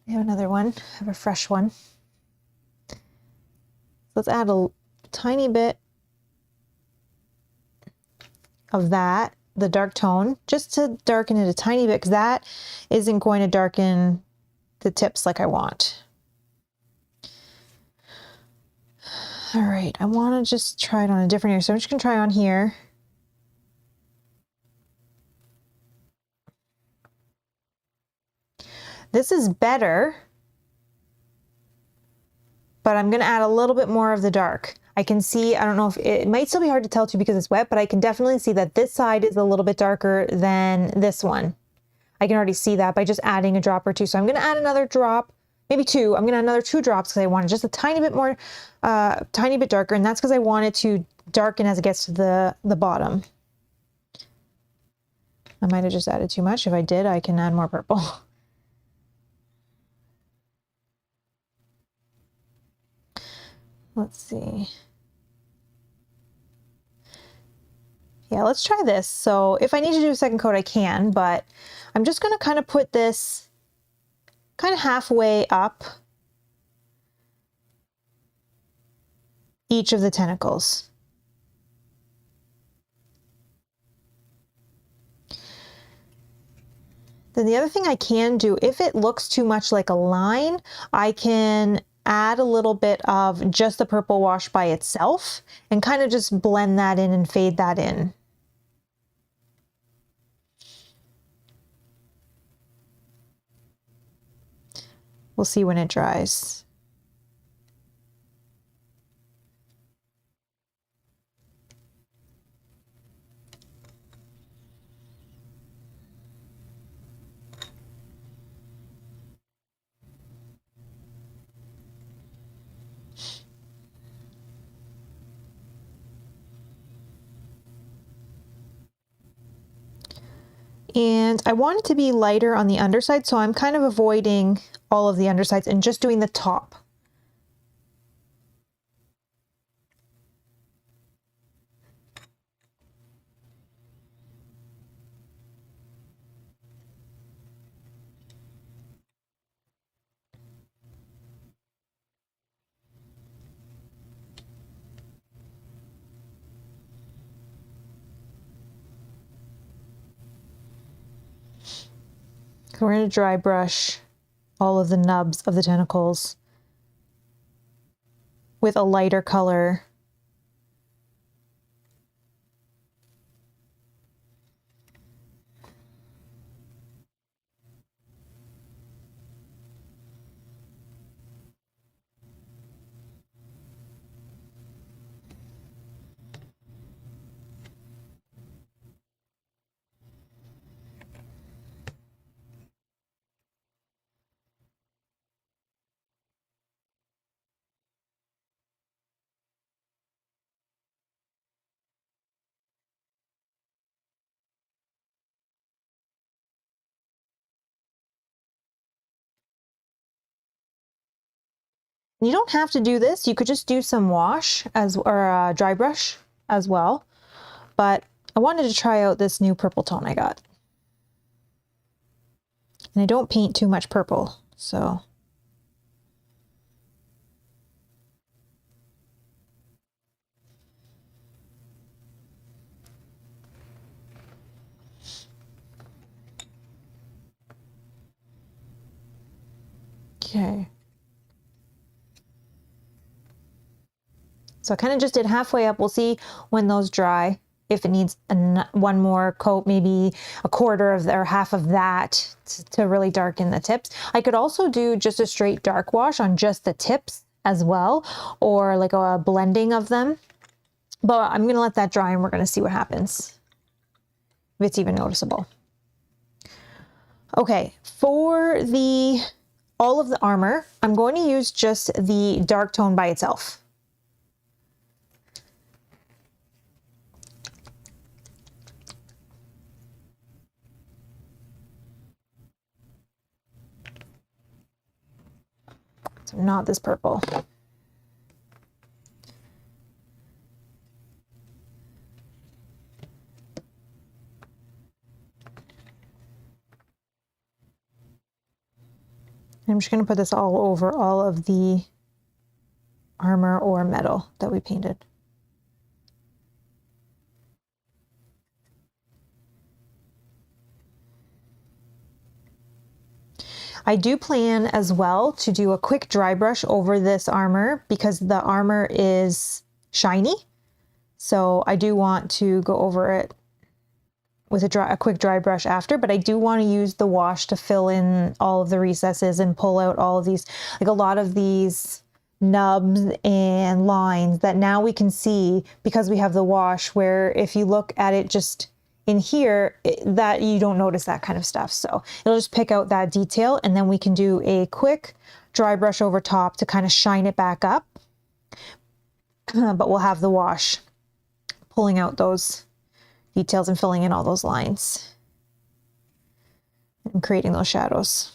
[SPEAKER 1] have another one. I have a fresh one. Let's add a tiny bit of that, the dark tone, just to darken it a tiny bit, because that isn't going to darken the tips like I want. All right, I want to just try it on a different area, so I'm just going to try on here. This is better, but I'm going to add a little bit more of the dark. I can see, I don't know if it might still be hard to tell too because it's wet, but I can definitely see that this side is a little bit darker than this one. I can already see that by just adding a drop or two. So I'm going to add another drop, maybe two. I'm going to add another 2 drops because I want it just a tiny bit more, tiny bit darker. And that's because I want it to darken as it gets to the bottom. I might have just added too much. If I did, I can add more purple. Let's see. Yeah, let's try this. So if I need to do a second coat, I can, but I'm just going to kind of put this kind of halfway up each of the tentacles. Then the other thing I can do, if it looks too much like a line, I can add a little bit of just the purple wash by itself and kind of just blend that in and fade that in. We'll see when it dries. And I want it to be lighter on the underside, so I'm kind of avoiding all of the undersides and just doing the top. We're going to dry brush all of the nubs of the tentacles with a lighter color. You don't have to do this. You could just do some wash or dry brush as well. But I wanted to try out this new purple tone I got. And I don't paint too much purple, so. Okay. So I kind of just did halfway up. We'll see when those dry, if it needs one more coat, maybe a quarter of or half of that to really darken the tips. I could also do just a straight dark wash on just the tips as well, or like a blending of them. But I'm gonna let that dry and we're gonna see what happens, if it's even noticeable. Okay, for all of the armor, I'm going to use just the dark tone by itself. So not this purple. I'm just going to put this all over all of the armor or metal that we painted. I do plan as well to do a quick dry brush over this armor because the armor is shiny. So I do want to go over it with a quick dry brush after, but I do want to use the wash to fill in all of the recesses and pull out all of these, like a lot of these nubs and lines that now we can see because we have the wash, where if you look at it just in here, that you don't notice that kind of stuff. So it'll just pick out that detail, and then we can do a quick dry brush over top to kind of shine it back up. But we'll have the wash pulling out those details and filling in all those lines and creating those shadows.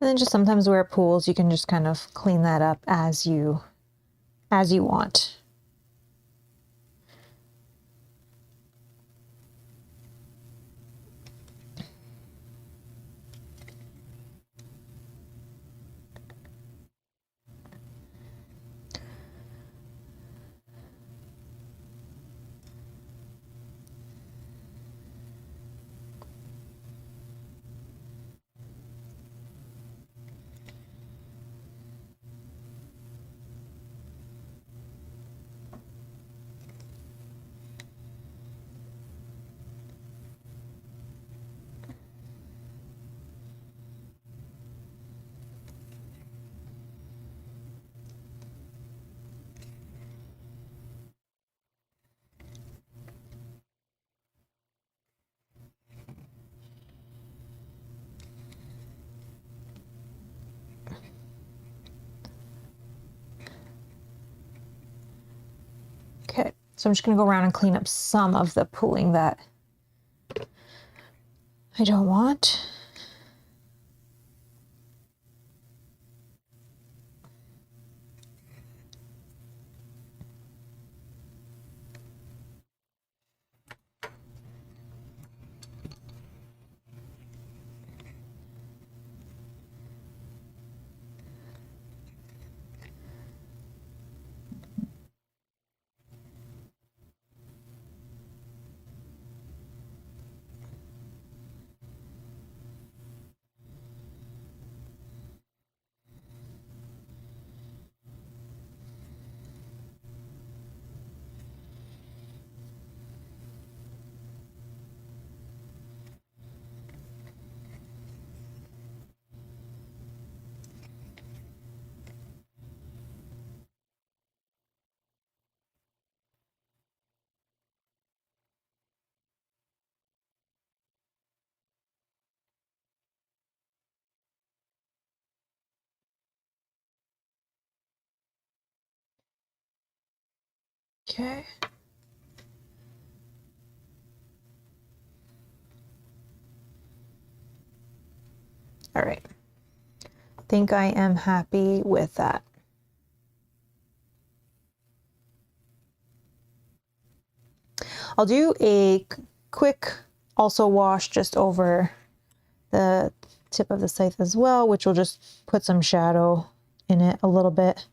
[SPEAKER 1] And then just sometimes where it pools, you can just kind of clean that up as you want. Okay, so I'm just gonna go around and clean up some of the pooling that I don't want. Okay. All right. I think I am happy with that. I'll do a quick also wash just over the tip of the scythe as well, which will just put some shadow in it a little bit.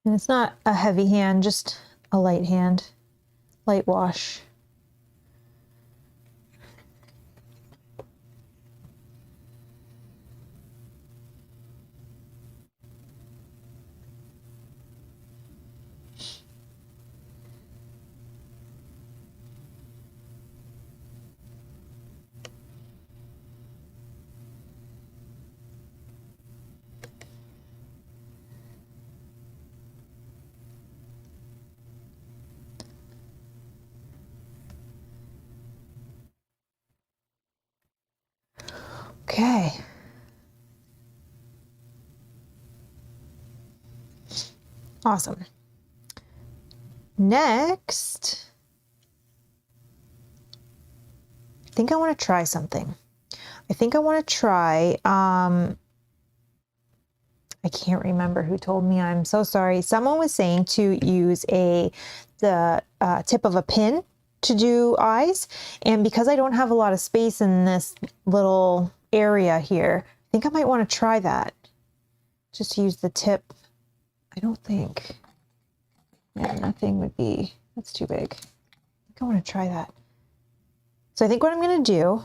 [SPEAKER 1] And it's not a heavy hand, just a light hand, light wash. Okay. Awesome. Next, I think I want to try something. I think I want to try, I can't remember who told me, I'm so sorry. Someone was saying to use the tip of a pin to do eyes. And because I don't have a lot of space in this little area here, I think I might want to try that. Just use the tip. I don't think, yeah, nothing would be, that's too big. I think I want to try that. So I think what I'm going to do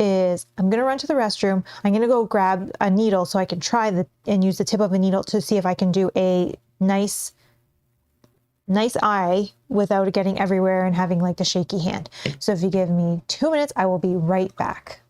[SPEAKER 1] is I'm going to run to the restroom. I'm going to go grab a needle so I can try and use the tip of a needle to see if I can do a nice nice eye without it getting everywhere and having like the shaky hand. So if you give me 2 minutes, I will be right back.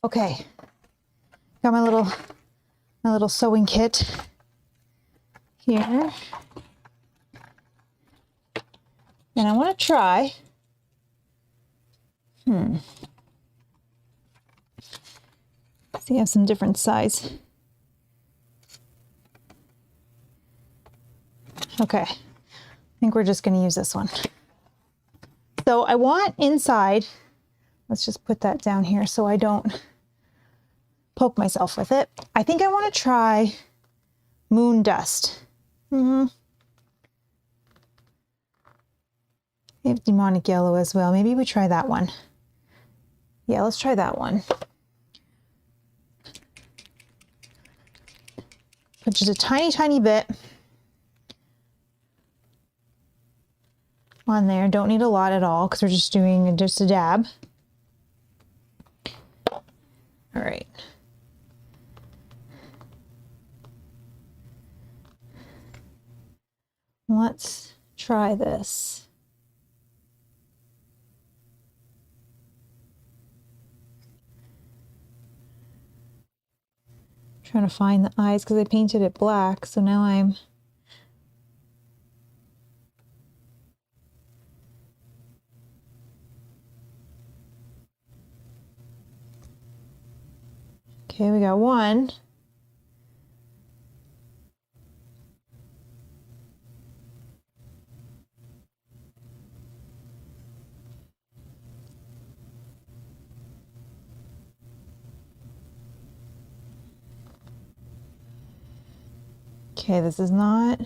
[SPEAKER 1] Okay, got my little sewing kit here. And I want to try, see, I have some different size. Okay, I think we're just going to use this one. So I want inside, let's just put that down here so I don't poke myself with it. I think I want to try Moon Dust. I have Demonic Yellow as well. Maybe we try that one. Yeah, let's try that one. Put just a tiny, tiny bit on there. Don't need a lot at all because we're just doing just a dab. All right. Let's try this. Trying to find the eyes because I painted it black, so now I'm okay, we got one. Okay, this is not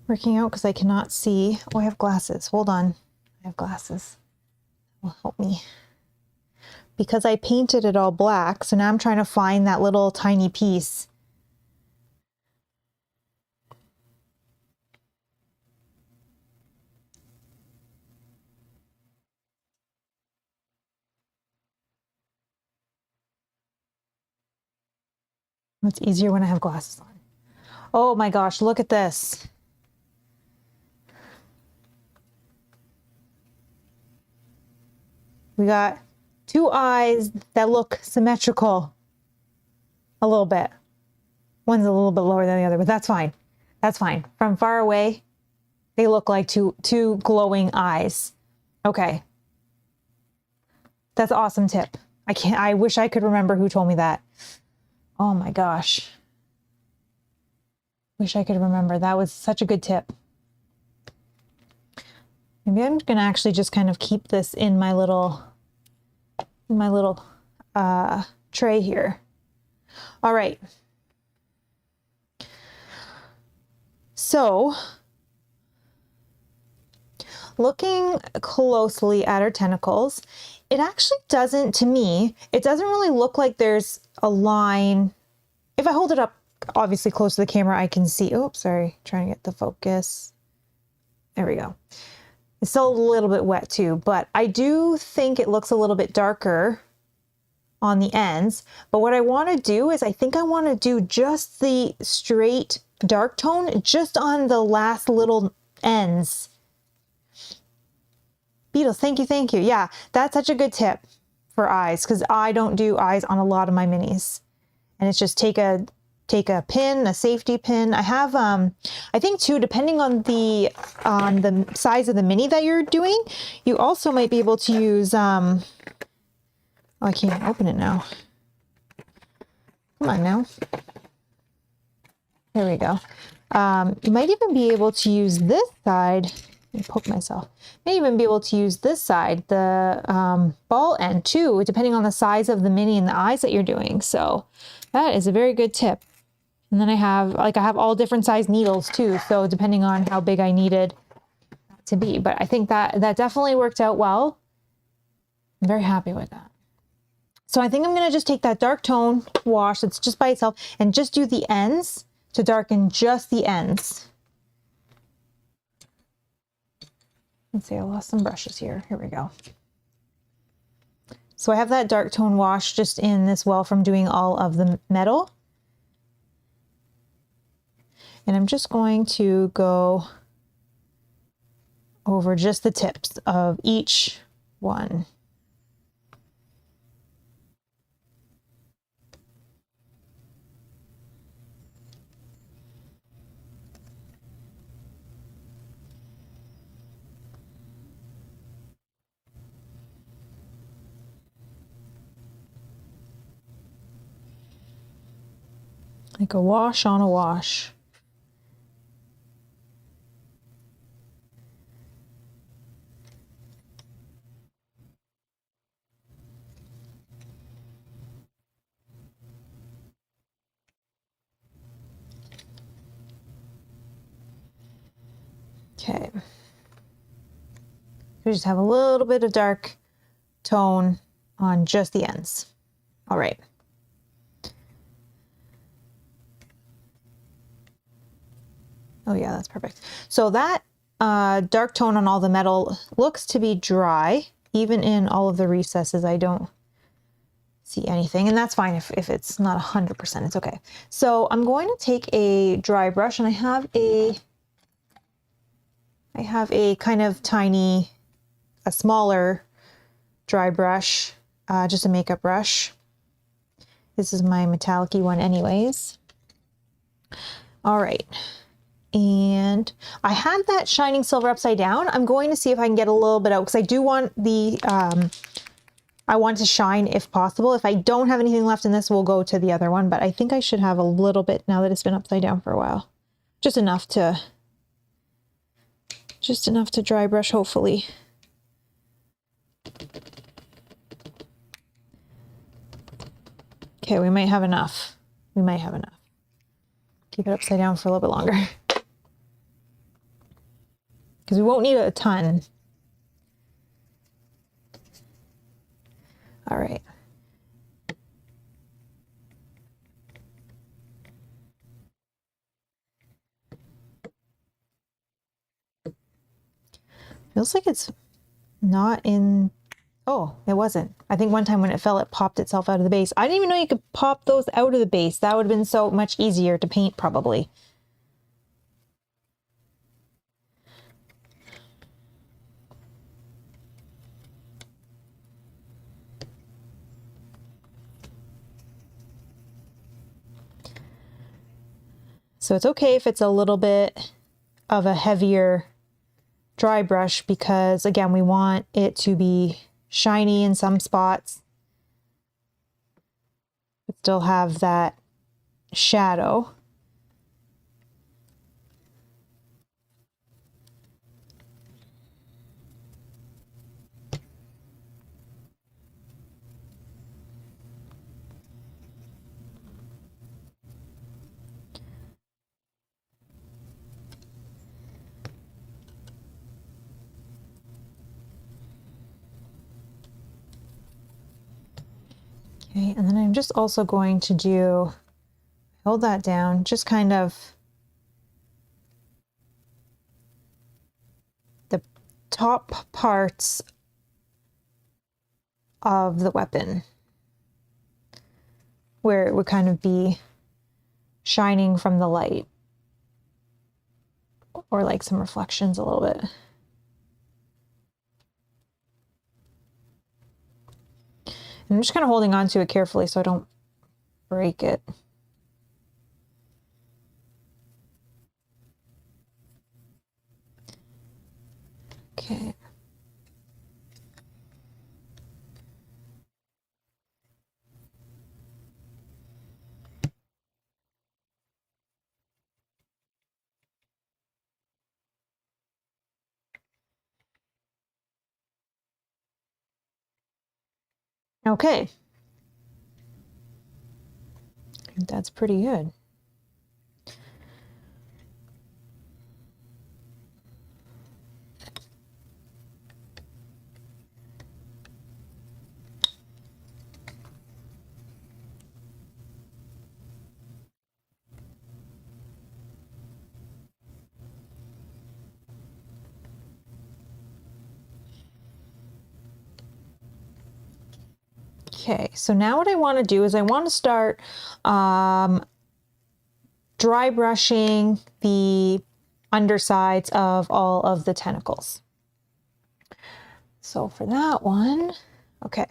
[SPEAKER 1] working out because I cannot see. Oh, I have glasses. Hold on. I have glasses. That will help me. Because I painted it all black, so now I'm trying to find that little tiny piece. It's easier when I have glasses on. Oh my gosh, look at this. We got two eyes that look symmetrical a little bit. One's a little bit lower than the other, but that's fine. That's fine. From far away, they look like two glowing eyes. Okay. That's an awesome tip. I wish I could remember who told me that. Oh my gosh. Wish I could remember. That was such a good tip. Maybe I'm gonna actually just kind of keep this in my little tray here. All right. So looking closely at our tentacles, it actually doesn't, to me, it doesn't really look like there's a line. If I hold it up obviously close to the camera, I can see, oops, sorry, trying to get the focus. There we go. It's still a little bit wet too, but I do think it looks a little bit darker on the ends. But what I want to do is I think I want to do just the straight dark tone just on the last little ends. Beatles, thank you, thank you. Yeah, that's such a good tip for eyes because I don't do eyes on a lot of my minis. And it's just take a pin, a safety pin. I have, I think too, depending on the size of the mini that you're doing, you also might be able to use, oh, I can't open it now. Come on now. There we go. You might even be able to use this side. Let me poke myself. May even be able to use this side, the ball end too, depending on the size of the mini and the eyes that you're doing. So that is a very good tip. And then I have all different size needles too. So depending on how big I needed to be, but I think that definitely worked out well. I'm very happy with that. So I think I'm going to just take that dark tone wash that's just by itself and just do the ends to darken just the ends. Let's see, I lost some brushes here. Here we go. So I have that dark tone wash just in this well from doing all of the metal. And I'm just going to go over just the tips of each one. Like a wash on a wash. Okay. We just have a little bit of dark tone on just the ends. All right. Oh yeah, that's perfect. So that dark tone on all the metal looks to be dry. Even in all of the recesses, I don't see anything, and that's fine if it's not 100%, it's okay. So I'm going to take a dry brush, and I have a kind of tiny, a smaller dry brush, just a makeup brush. This is my metallic-y one anyways. All right. And I had that shining silver upside down. I'm going to see if I can get a little bit out because I do want the, I want to shine if possible. If I don't have anything left in this, we'll go to the other one, but I think I should have a little bit now that it's been upside down for a while. Just enough to dry brush, hopefully. Okay, we might have enough. We might have enough. Keep it upside down for a little bit longer. Because we won't need a ton. All right. Feels like it's not in, oh, it wasn't. I think one time when it fell, it popped itself out of the base. I didn't even know you could pop those out of the base. That would have been so much easier to paint probably. So it's okay if it's a little bit of a heavier dry brush because again, we want it to be shiny in some spots, but still have that shadow. Okay, and then I'm just also going to do, hold that down, just kind of the top parts of the weapon where it would kind of be shining from the light, or like some reflections a little bit. And I'm just kind of holding on to it carefully so I don't break it. Okay. Okay. I think that's pretty good. Okay, so now what I want to do is I want to start dry brushing the undersides of all of the tentacles. So for that one, okay.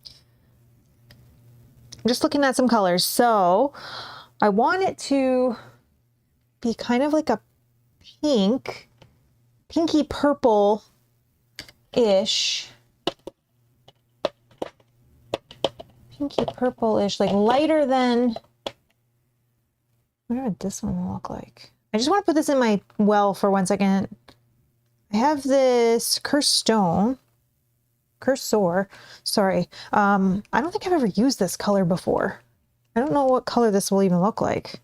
[SPEAKER 1] I'm just looking at some colors. So I want it to be kind of like a pinky purple-ish. Pinky purple-ish, like lighter than, what would this one look like? I just want to put this in my well for 1 second. I have this cursor, sorry. I don't think I've ever used this color before. I don't know what color this will even look like.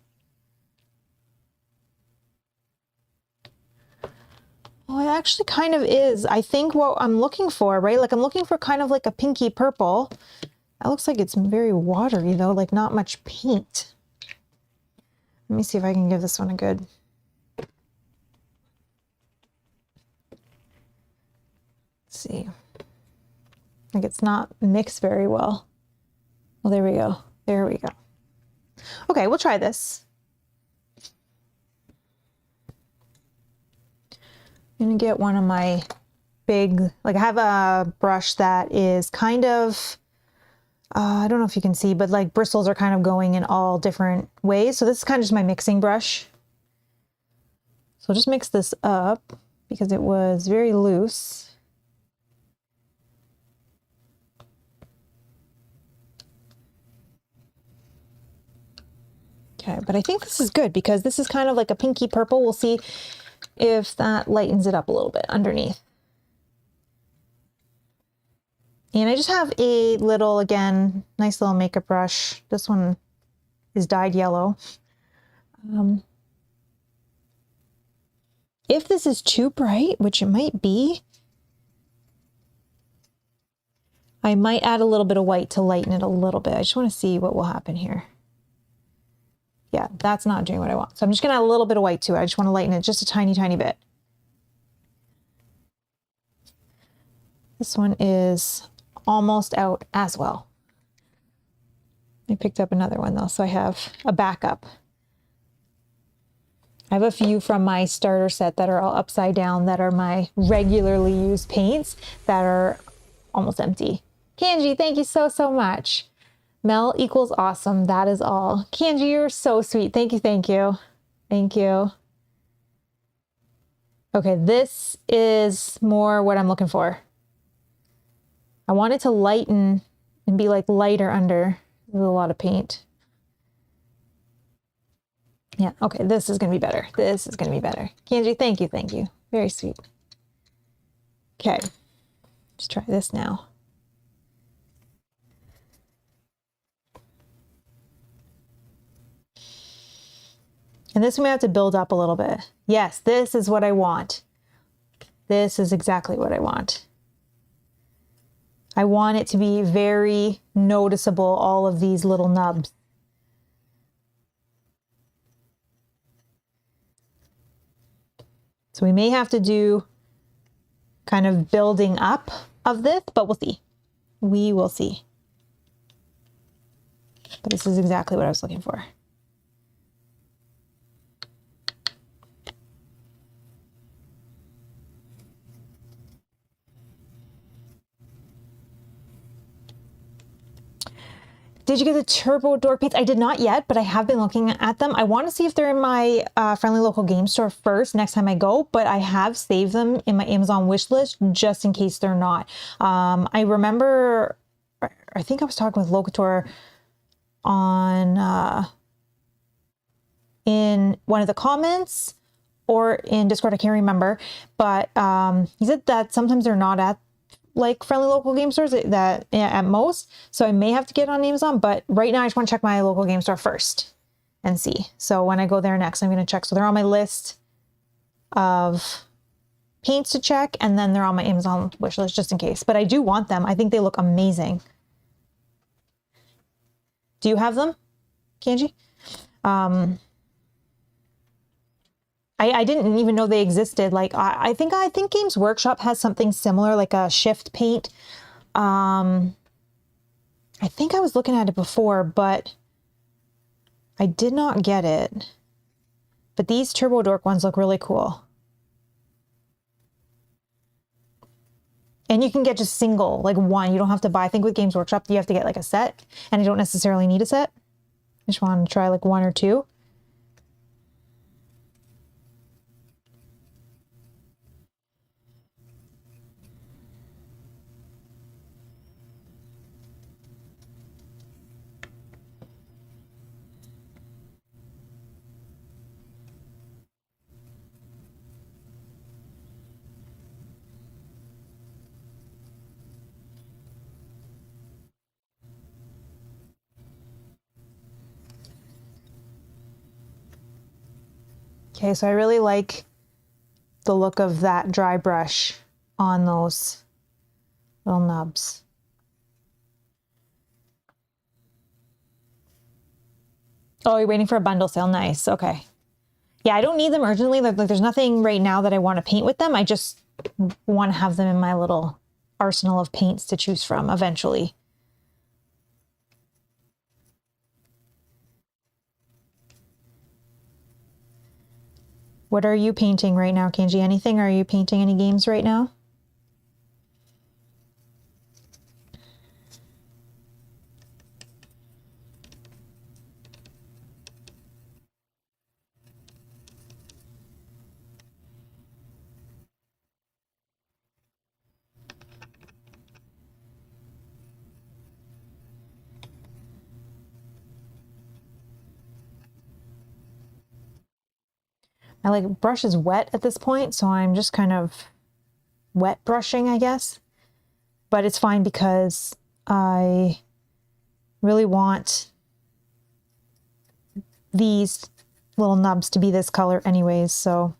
[SPEAKER 1] Well, it actually kind of is. I think what I'm looking for, right? Like I'm looking for kind of like a pinky purple. That looks like it's very watery though, like not much paint. Let me see if I can give this one a good. Let's see. Like it's not mixed very well. Well, there we go. There we go. Okay, we'll try this. I'm gonna get one of my big, like I have a brush that is kind of, I don't know if you can see, but like bristles are kind of going in all different ways. So this is kind of just my mixing brush. So I'll just mix this up because it was very loose. Okay, but I think this is good because this is kind of like a pinky purple. We'll see if that lightens it up a little bit underneath. And I just have a little, again, nice little makeup brush. This one is dyed yellow. If this is too bright, which it might be, I might add a little bit of white to lighten it a little bit. I just want to see what will happen here. Yeah, that's not doing what I want. So I'm just gonna add a little bit of white to it. I just want to lighten it just a tiny, tiny bit. This one is almost out as well. I picked up another one though, so I have a backup. I have a few from my starter set that are all upside down that are my regularly used paints that are almost empty. Kanji, thank you so, so much. Mel equals awesome. That is all. Kanji, you're so sweet. Thank you, thank you. Thank you. Okay, this is more what I'm looking for. I want it to lighten and be like lighter under. There's a lot of paint. Yeah, okay, this is gonna be better. This is gonna be better. Kanji, thank you, thank you. Very sweet. Okay, let's try this now. And this we have to build up a little bit. Yes, this is what I want. This is exactly what I want. I want it to be very noticeable, all of these little nubs. So we may have to do kind of building up of this, but we'll see. We will see. But this is exactly what I was looking for. Did you get the turbo door paints? I did not yet, but I have been looking at them. I want to see if they're in my friendly local game store first next time I go, but I have saved them in my Amazon wish list just in case they're not. I remember, I think I was talking with Locator on in one of the comments or in Discord, I can't remember, but he said that sometimes they're not at like friendly local game stores that at most. So I may have to get on Amazon, but right now I just want to check my local game store first and see. So when I go there next, I'm going to check. So they're on my list of paints to check, and then they're on my Amazon wish list just in case. But I do want them. I think they look amazing. Do you have them, Kanji? I didn't even know they existed. Like I think Games Workshop has something similar, like a shift paint. I think I was looking at it before, but I did not get it. But these Turbo Dork ones look really cool. And you can get just single, like one. You don't have to buy. I think with Games Workshop, you have to get like a set, and you don't necessarily need a set. I just want to try like one or two. Okay, so I really like the look of that dry brush on those little nubs. Oh, you're waiting for a bundle sale. Nice. Okay. Yeah, I don't need them urgently. Like there's nothing right now that I want to paint with them. I just want to have them in my little arsenal of paints to choose from eventually. What are you painting right now, Kanji? Anything? Are you painting any games right now? My like brush is wet at this point, so I'm just kind of wet brushing, I guess. But it's fine because I really want these little nubs to be this color anyways, so.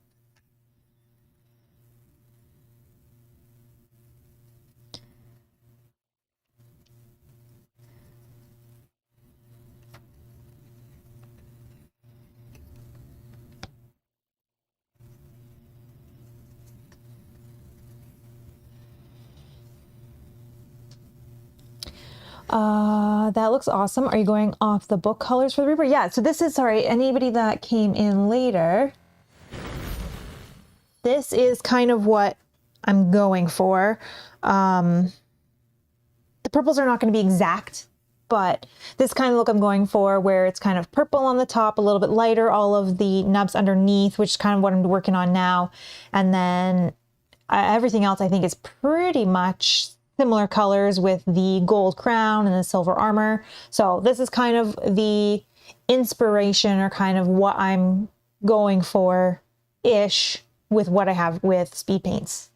[SPEAKER 1] That looks awesome. Are you going off the book colors for the Reaper? Yeah, so this is, sorry, anybody that came in later, this is kind of what I'm going for. The purples are not going to be exact, but this kind of look I'm going for, where it's kind of purple on the top, a little bit lighter, all of the nubs underneath, which is kind of what I'm working on now. And then everything else I think is pretty much similar colors with the gold crown and the silver armor. So this is kind of the inspiration, or kind of what I'm going for ish with what I have with speed paints.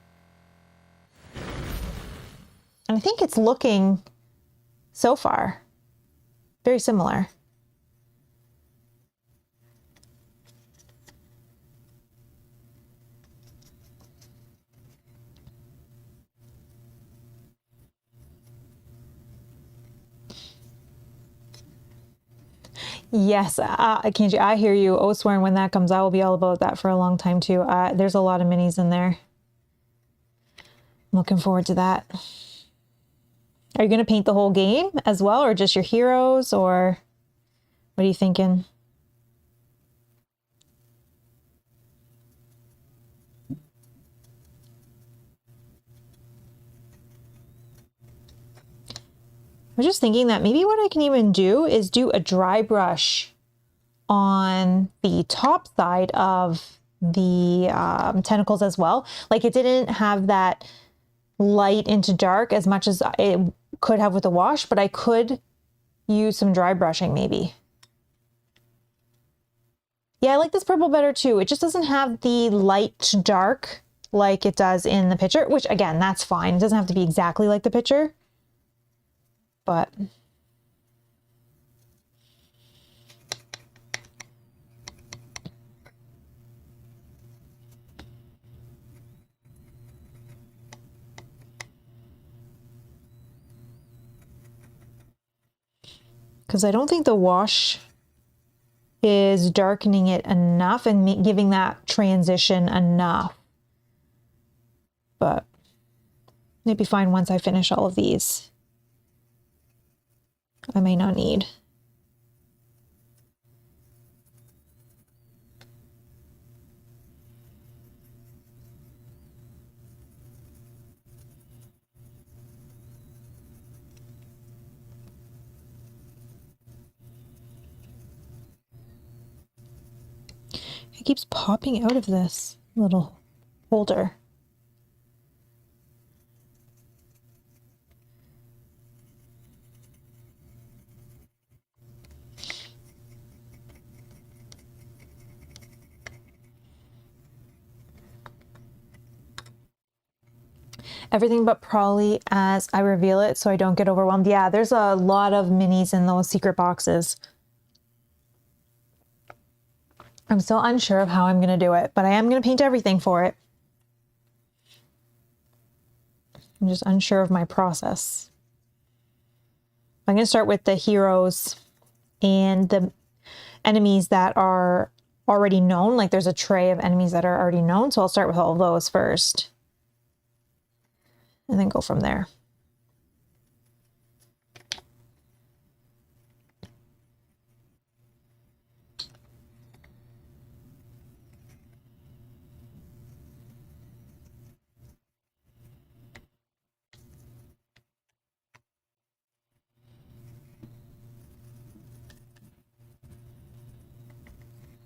[SPEAKER 1] And I think it's looking so far very similar. Yes, Kenji, I hear you. Oh, swearing when that comes, I will be all about that for a long time too. There's a lot of minis in there. I'm looking forward to that. Are you going to paint the whole game as well, or just your heroes, or what are you thinking? I was just thinking that maybe what I can even do is do a dry brush on the top side of the tentacles as well. Like it didn't have that light into dark as much as it could have with the wash, but I could use some dry brushing maybe. Yeah, I like this purple better too. It just doesn't have the light to dark like it does in the picture, which again, that's fine. It doesn't have to be exactly like the picture, but because I don't think the wash is darkening it enough and giving that transition enough. But it'd be fine once I finish all of these. I may not need. It keeps popping out of this little holder. Everything but probably as I reveal it so I don't get overwhelmed. Yeah, there's a lot of minis in those secret boxes. I'm still unsure of how I'm going to do it, but I am going to paint everything for it. I'm just unsure of my process. I'm going to start with the heroes and the enemies that are already known. Like there's a tray of enemies that are already known, so I'll start with all of those first. And then go from there.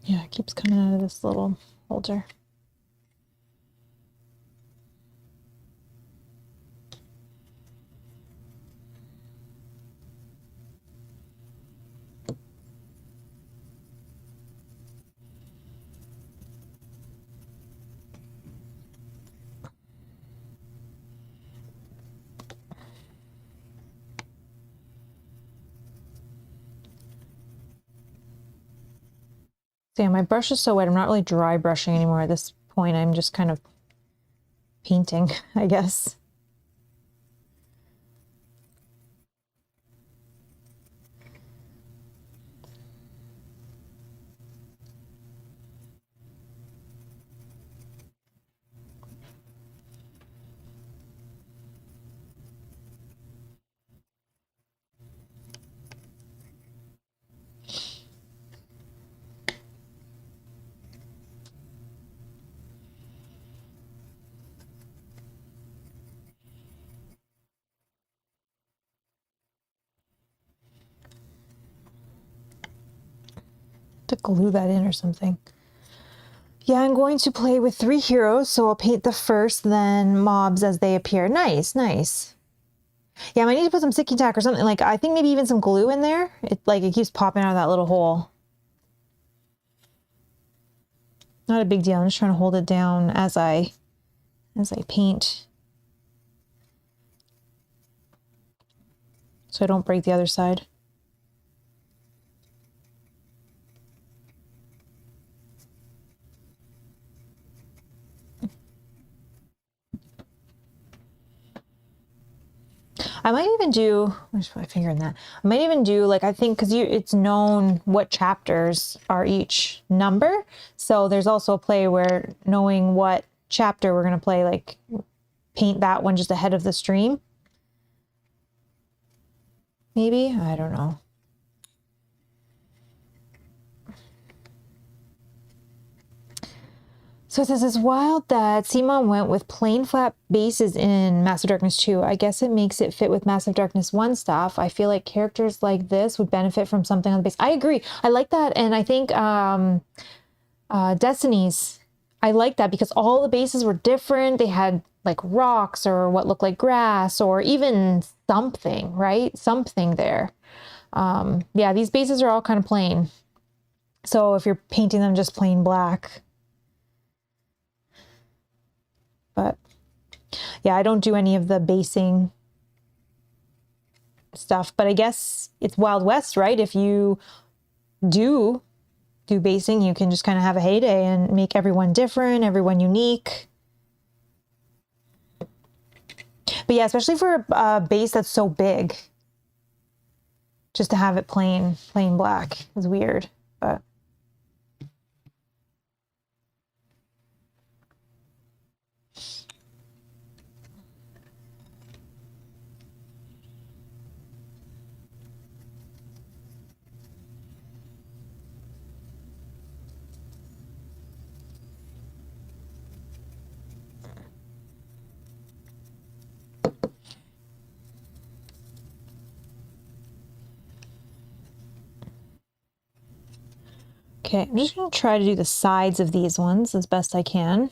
[SPEAKER 1] Yeah, it keeps coming out of this little holder. So yeah, my brush is so wet. I'm not really dry brushing anymore at this point. I'm just kind of painting, I guess. To glue that in or something. Yeah, I'm going to play with 3 heroes, so I'll paint the first, then mobs as they appear. Nice, nice. Yeah, I might need to put some sticky tack or something. Like, I think maybe even some glue in there. It keeps popping out of that little hole. Not a big deal. I'm just trying to hold it down as I paint, so I don't break the other side. I might even do, I just put my finger in that. I might even do like, I think, because it's known what chapters are each number. So there's also a play where knowing what chapter we're going to play, like paint that one just ahead of the stream. Maybe, I don't know. So it says, it's wild that Simon went with plain flat bases in Massive Darkness 2. I guess it makes it fit with Massive Darkness 1 stuff. I feel like characters like this would benefit from something on the base. I agree. I like that. And I think Destiny's, I like that because all the bases were different. They had like rocks or what looked like grass or even something, right? Something there. Yeah, these bases are all kind of plain. So if you're painting them just plain black. But yeah, I don't do any of the basing stuff, but I guess it's Wild West, right? If you do basing, you can just kind of have a heyday and make everyone different, everyone unique. But yeah, especially for a base that's so big, just to have it plain black is weird, but. Okay, I'm just going to try to do the sides of these ones as best I can.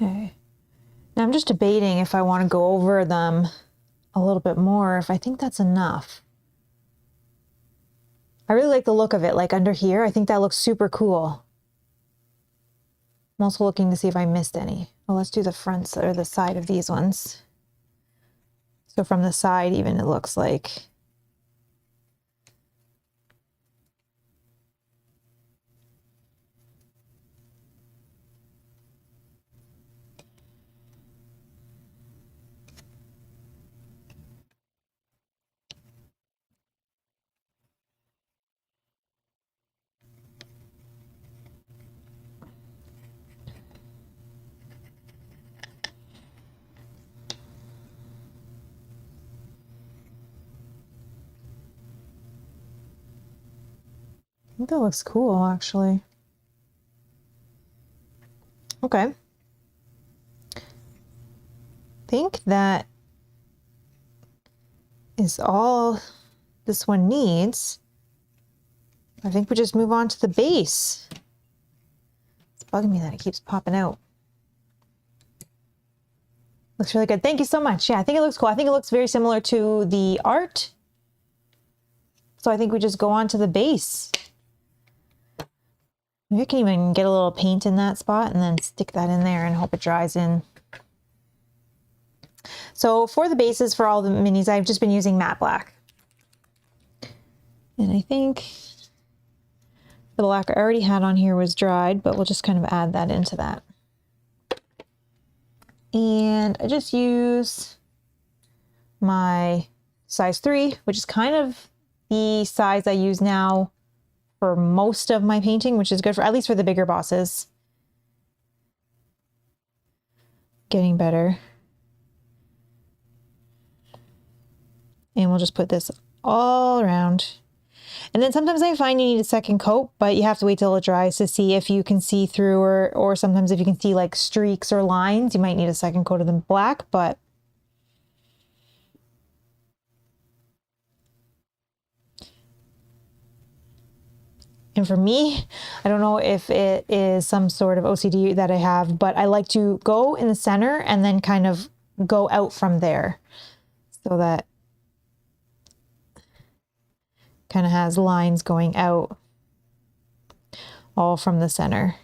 [SPEAKER 1] Okay, now I'm just debating if I want to go over them a little bit more, if I think that's enough. I really like the look of it, like under here. I think that looks super cool. I'm also looking to see if I missed any. Well, let's do the fronts or the side of these ones. So from the side even, it looks like. I think that looks cool, actually. Okay. I think that is all this one needs. I think we just move on to the base. It's bugging me that it keeps popping out. Looks really good. Thank you so much. Yeah, I think it looks cool. I think it looks very similar to the art. So I think we just go on to the base. Maybe I can even get a little paint in that spot and then stick that in there and hope it dries in. So for the bases for all the minis, I've just been using matte black. And I think the black I already had on here was dried, but we'll just kind of add that into that. And I just use my size 3, which is kind of the size I use now for most of my painting, which is good for, at least for the bigger bosses. Getting better. And we'll just put this all around. And then sometimes I find you need a second coat, but you have to wait till it dries to see if you can see through, or sometimes if you can see like streaks or lines, you might need a second coat of the black, but and for me, I don't know if it is some sort of OCD that I have, but I like to go in the center and then kind of go out from there so that kind of has lines going out all from the center.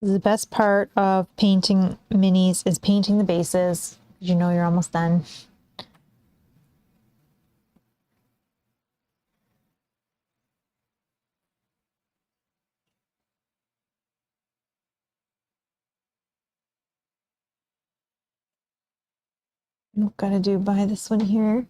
[SPEAKER 1] The best part of painting minis is painting the bases. You know you're almost done. I've got to do by this one here.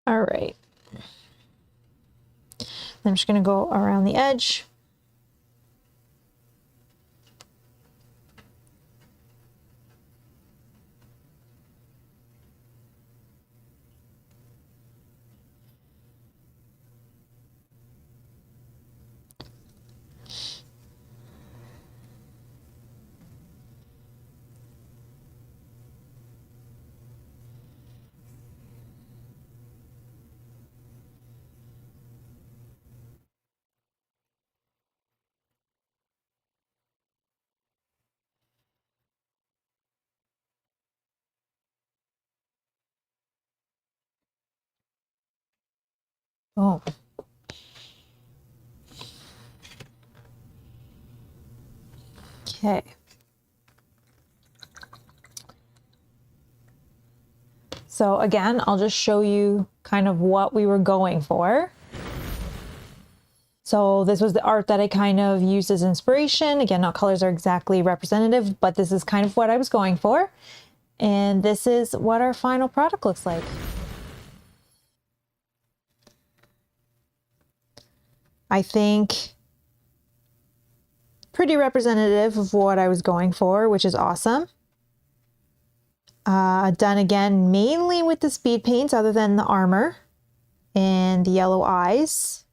[SPEAKER 1] All right. I'm just going to go around the edge. Oh. Okay. So again, I'll just show you kind of what we were going for. So this was the art that I kind of used as inspiration. Again, not colors are exactly representative, but this is kind of what I was going for. And this is what our final product looks like. I think pretty representative of what I was going for, which is awesome. Done again mainly with the speed paints other than the armor and the yellow eyes.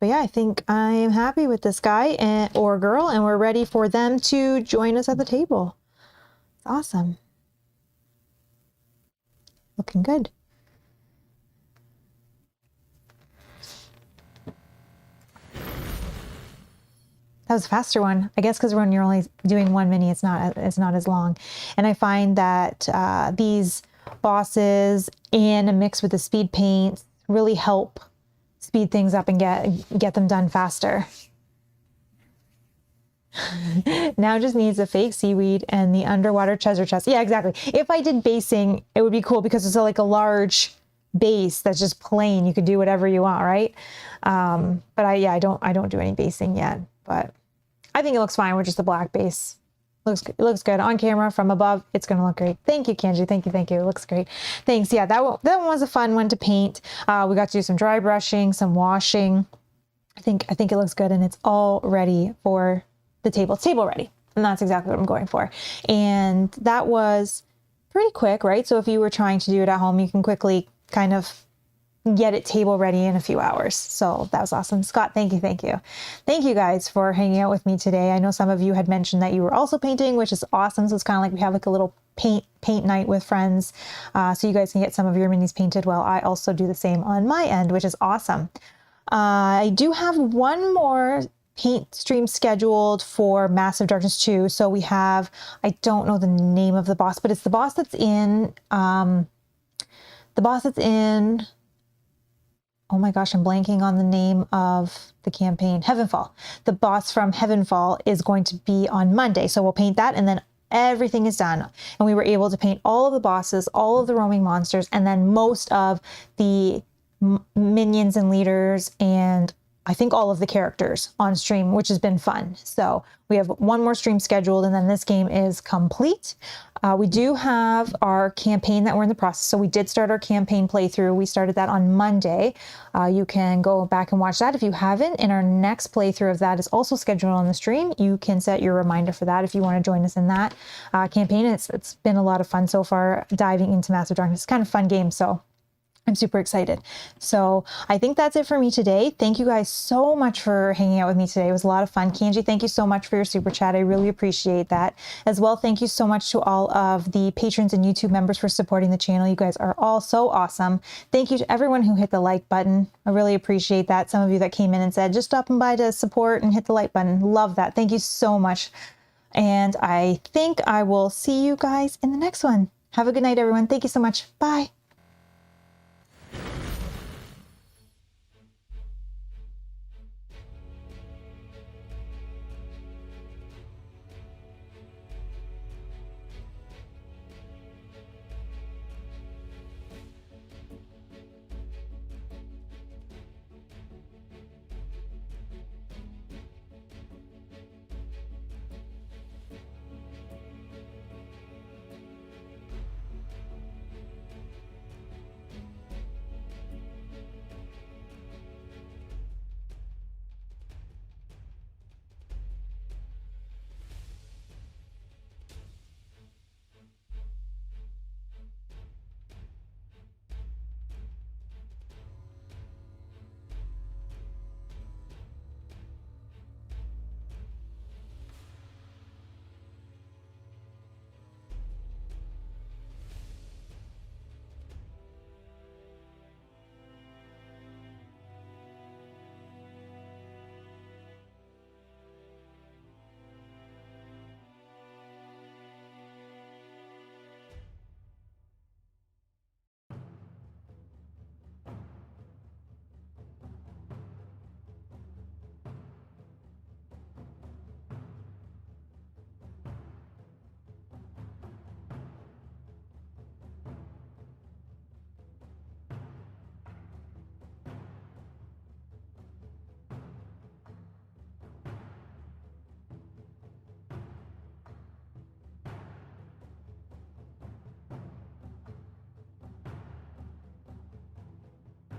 [SPEAKER 1] But yeah, I think I am happy with this guy or girl, and we're ready for them to join us at the table. It's awesome. Looking good. That was a faster one, I guess, because when you're only doing one mini, it's not as long. And I find that these bosses and a mix with the speed paints really help speed things up and get them done faster. Now it just needs the fake seaweed and the underwater treasure chest. Yeah, exactly. If I did basing, it would be cool because it's like a large base that's just plain. You could do whatever you want, right? But I don't do any basing yet, but I think it looks fine with just a black base. It looks good on camera from above. It's going to look great. Thank you, Kenji. Thank you. It looks great. Thanks. Yeah, that one was a fun one to paint. We got to do some dry brushing, some washing. I think it looks good, and it's all ready for the table. It's table ready, and that's exactly what I'm going for. And that was pretty quick, right? So if you were trying to do it at home, you can quickly kind of get it table ready in a few hours. So that was awesome. Scott, thank you. Thank you guys for hanging out with me today. I know some of you had mentioned that you were also painting, which is awesome. So it's kind of like we have like a little paint night with friends. So you guys can get some of your minis painted while I also do the same on my end, which is awesome. I do have one more paint stream scheduled for Massive Darkness 2. So we have, I don't know the name of the boss, but it's the boss that's in, oh my gosh, I'm blanking on the name of the campaign, Heavenfall. The boss from Heavenfall is going to be on Monday. So we'll paint that, and then everything is done. And we were able to paint all of the bosses, all of the roaming monsters, and then most of the minions and leaders, and I think all of the characters on stream, which has been fun. So we have one more stream scheduled, and then this game is complete. We do have our campaign that we're in the process. So we did start our campaign playthrough. We started that on Monday. You can go back and watch that if you haven't. And our next playthrough of that is also scheduled on the stream. You can set your reminder for that if you want to join us in that campaign. It's been a lot of fun so far diving into Massive Darkness. It's kind of a fun game, so I'm super excited. So I think that's it for me today. Thank you guys so much for hanging out with me today. It was a lot of fun. Kanji, thank you so much for your super chat. I really appreciate that. As well, thank you so much to all of the patrons and YouTube members for supporting the channel. You guys are all so awesome. Thank you to everyone who hit the like button. I really appreciate that. Some of you that came in and said, just stopping by to support and hit the like button. Love that. Thank you so much. And I think I will see you guys in the next one. Have a good night, everyone. Thank you so much. Bye.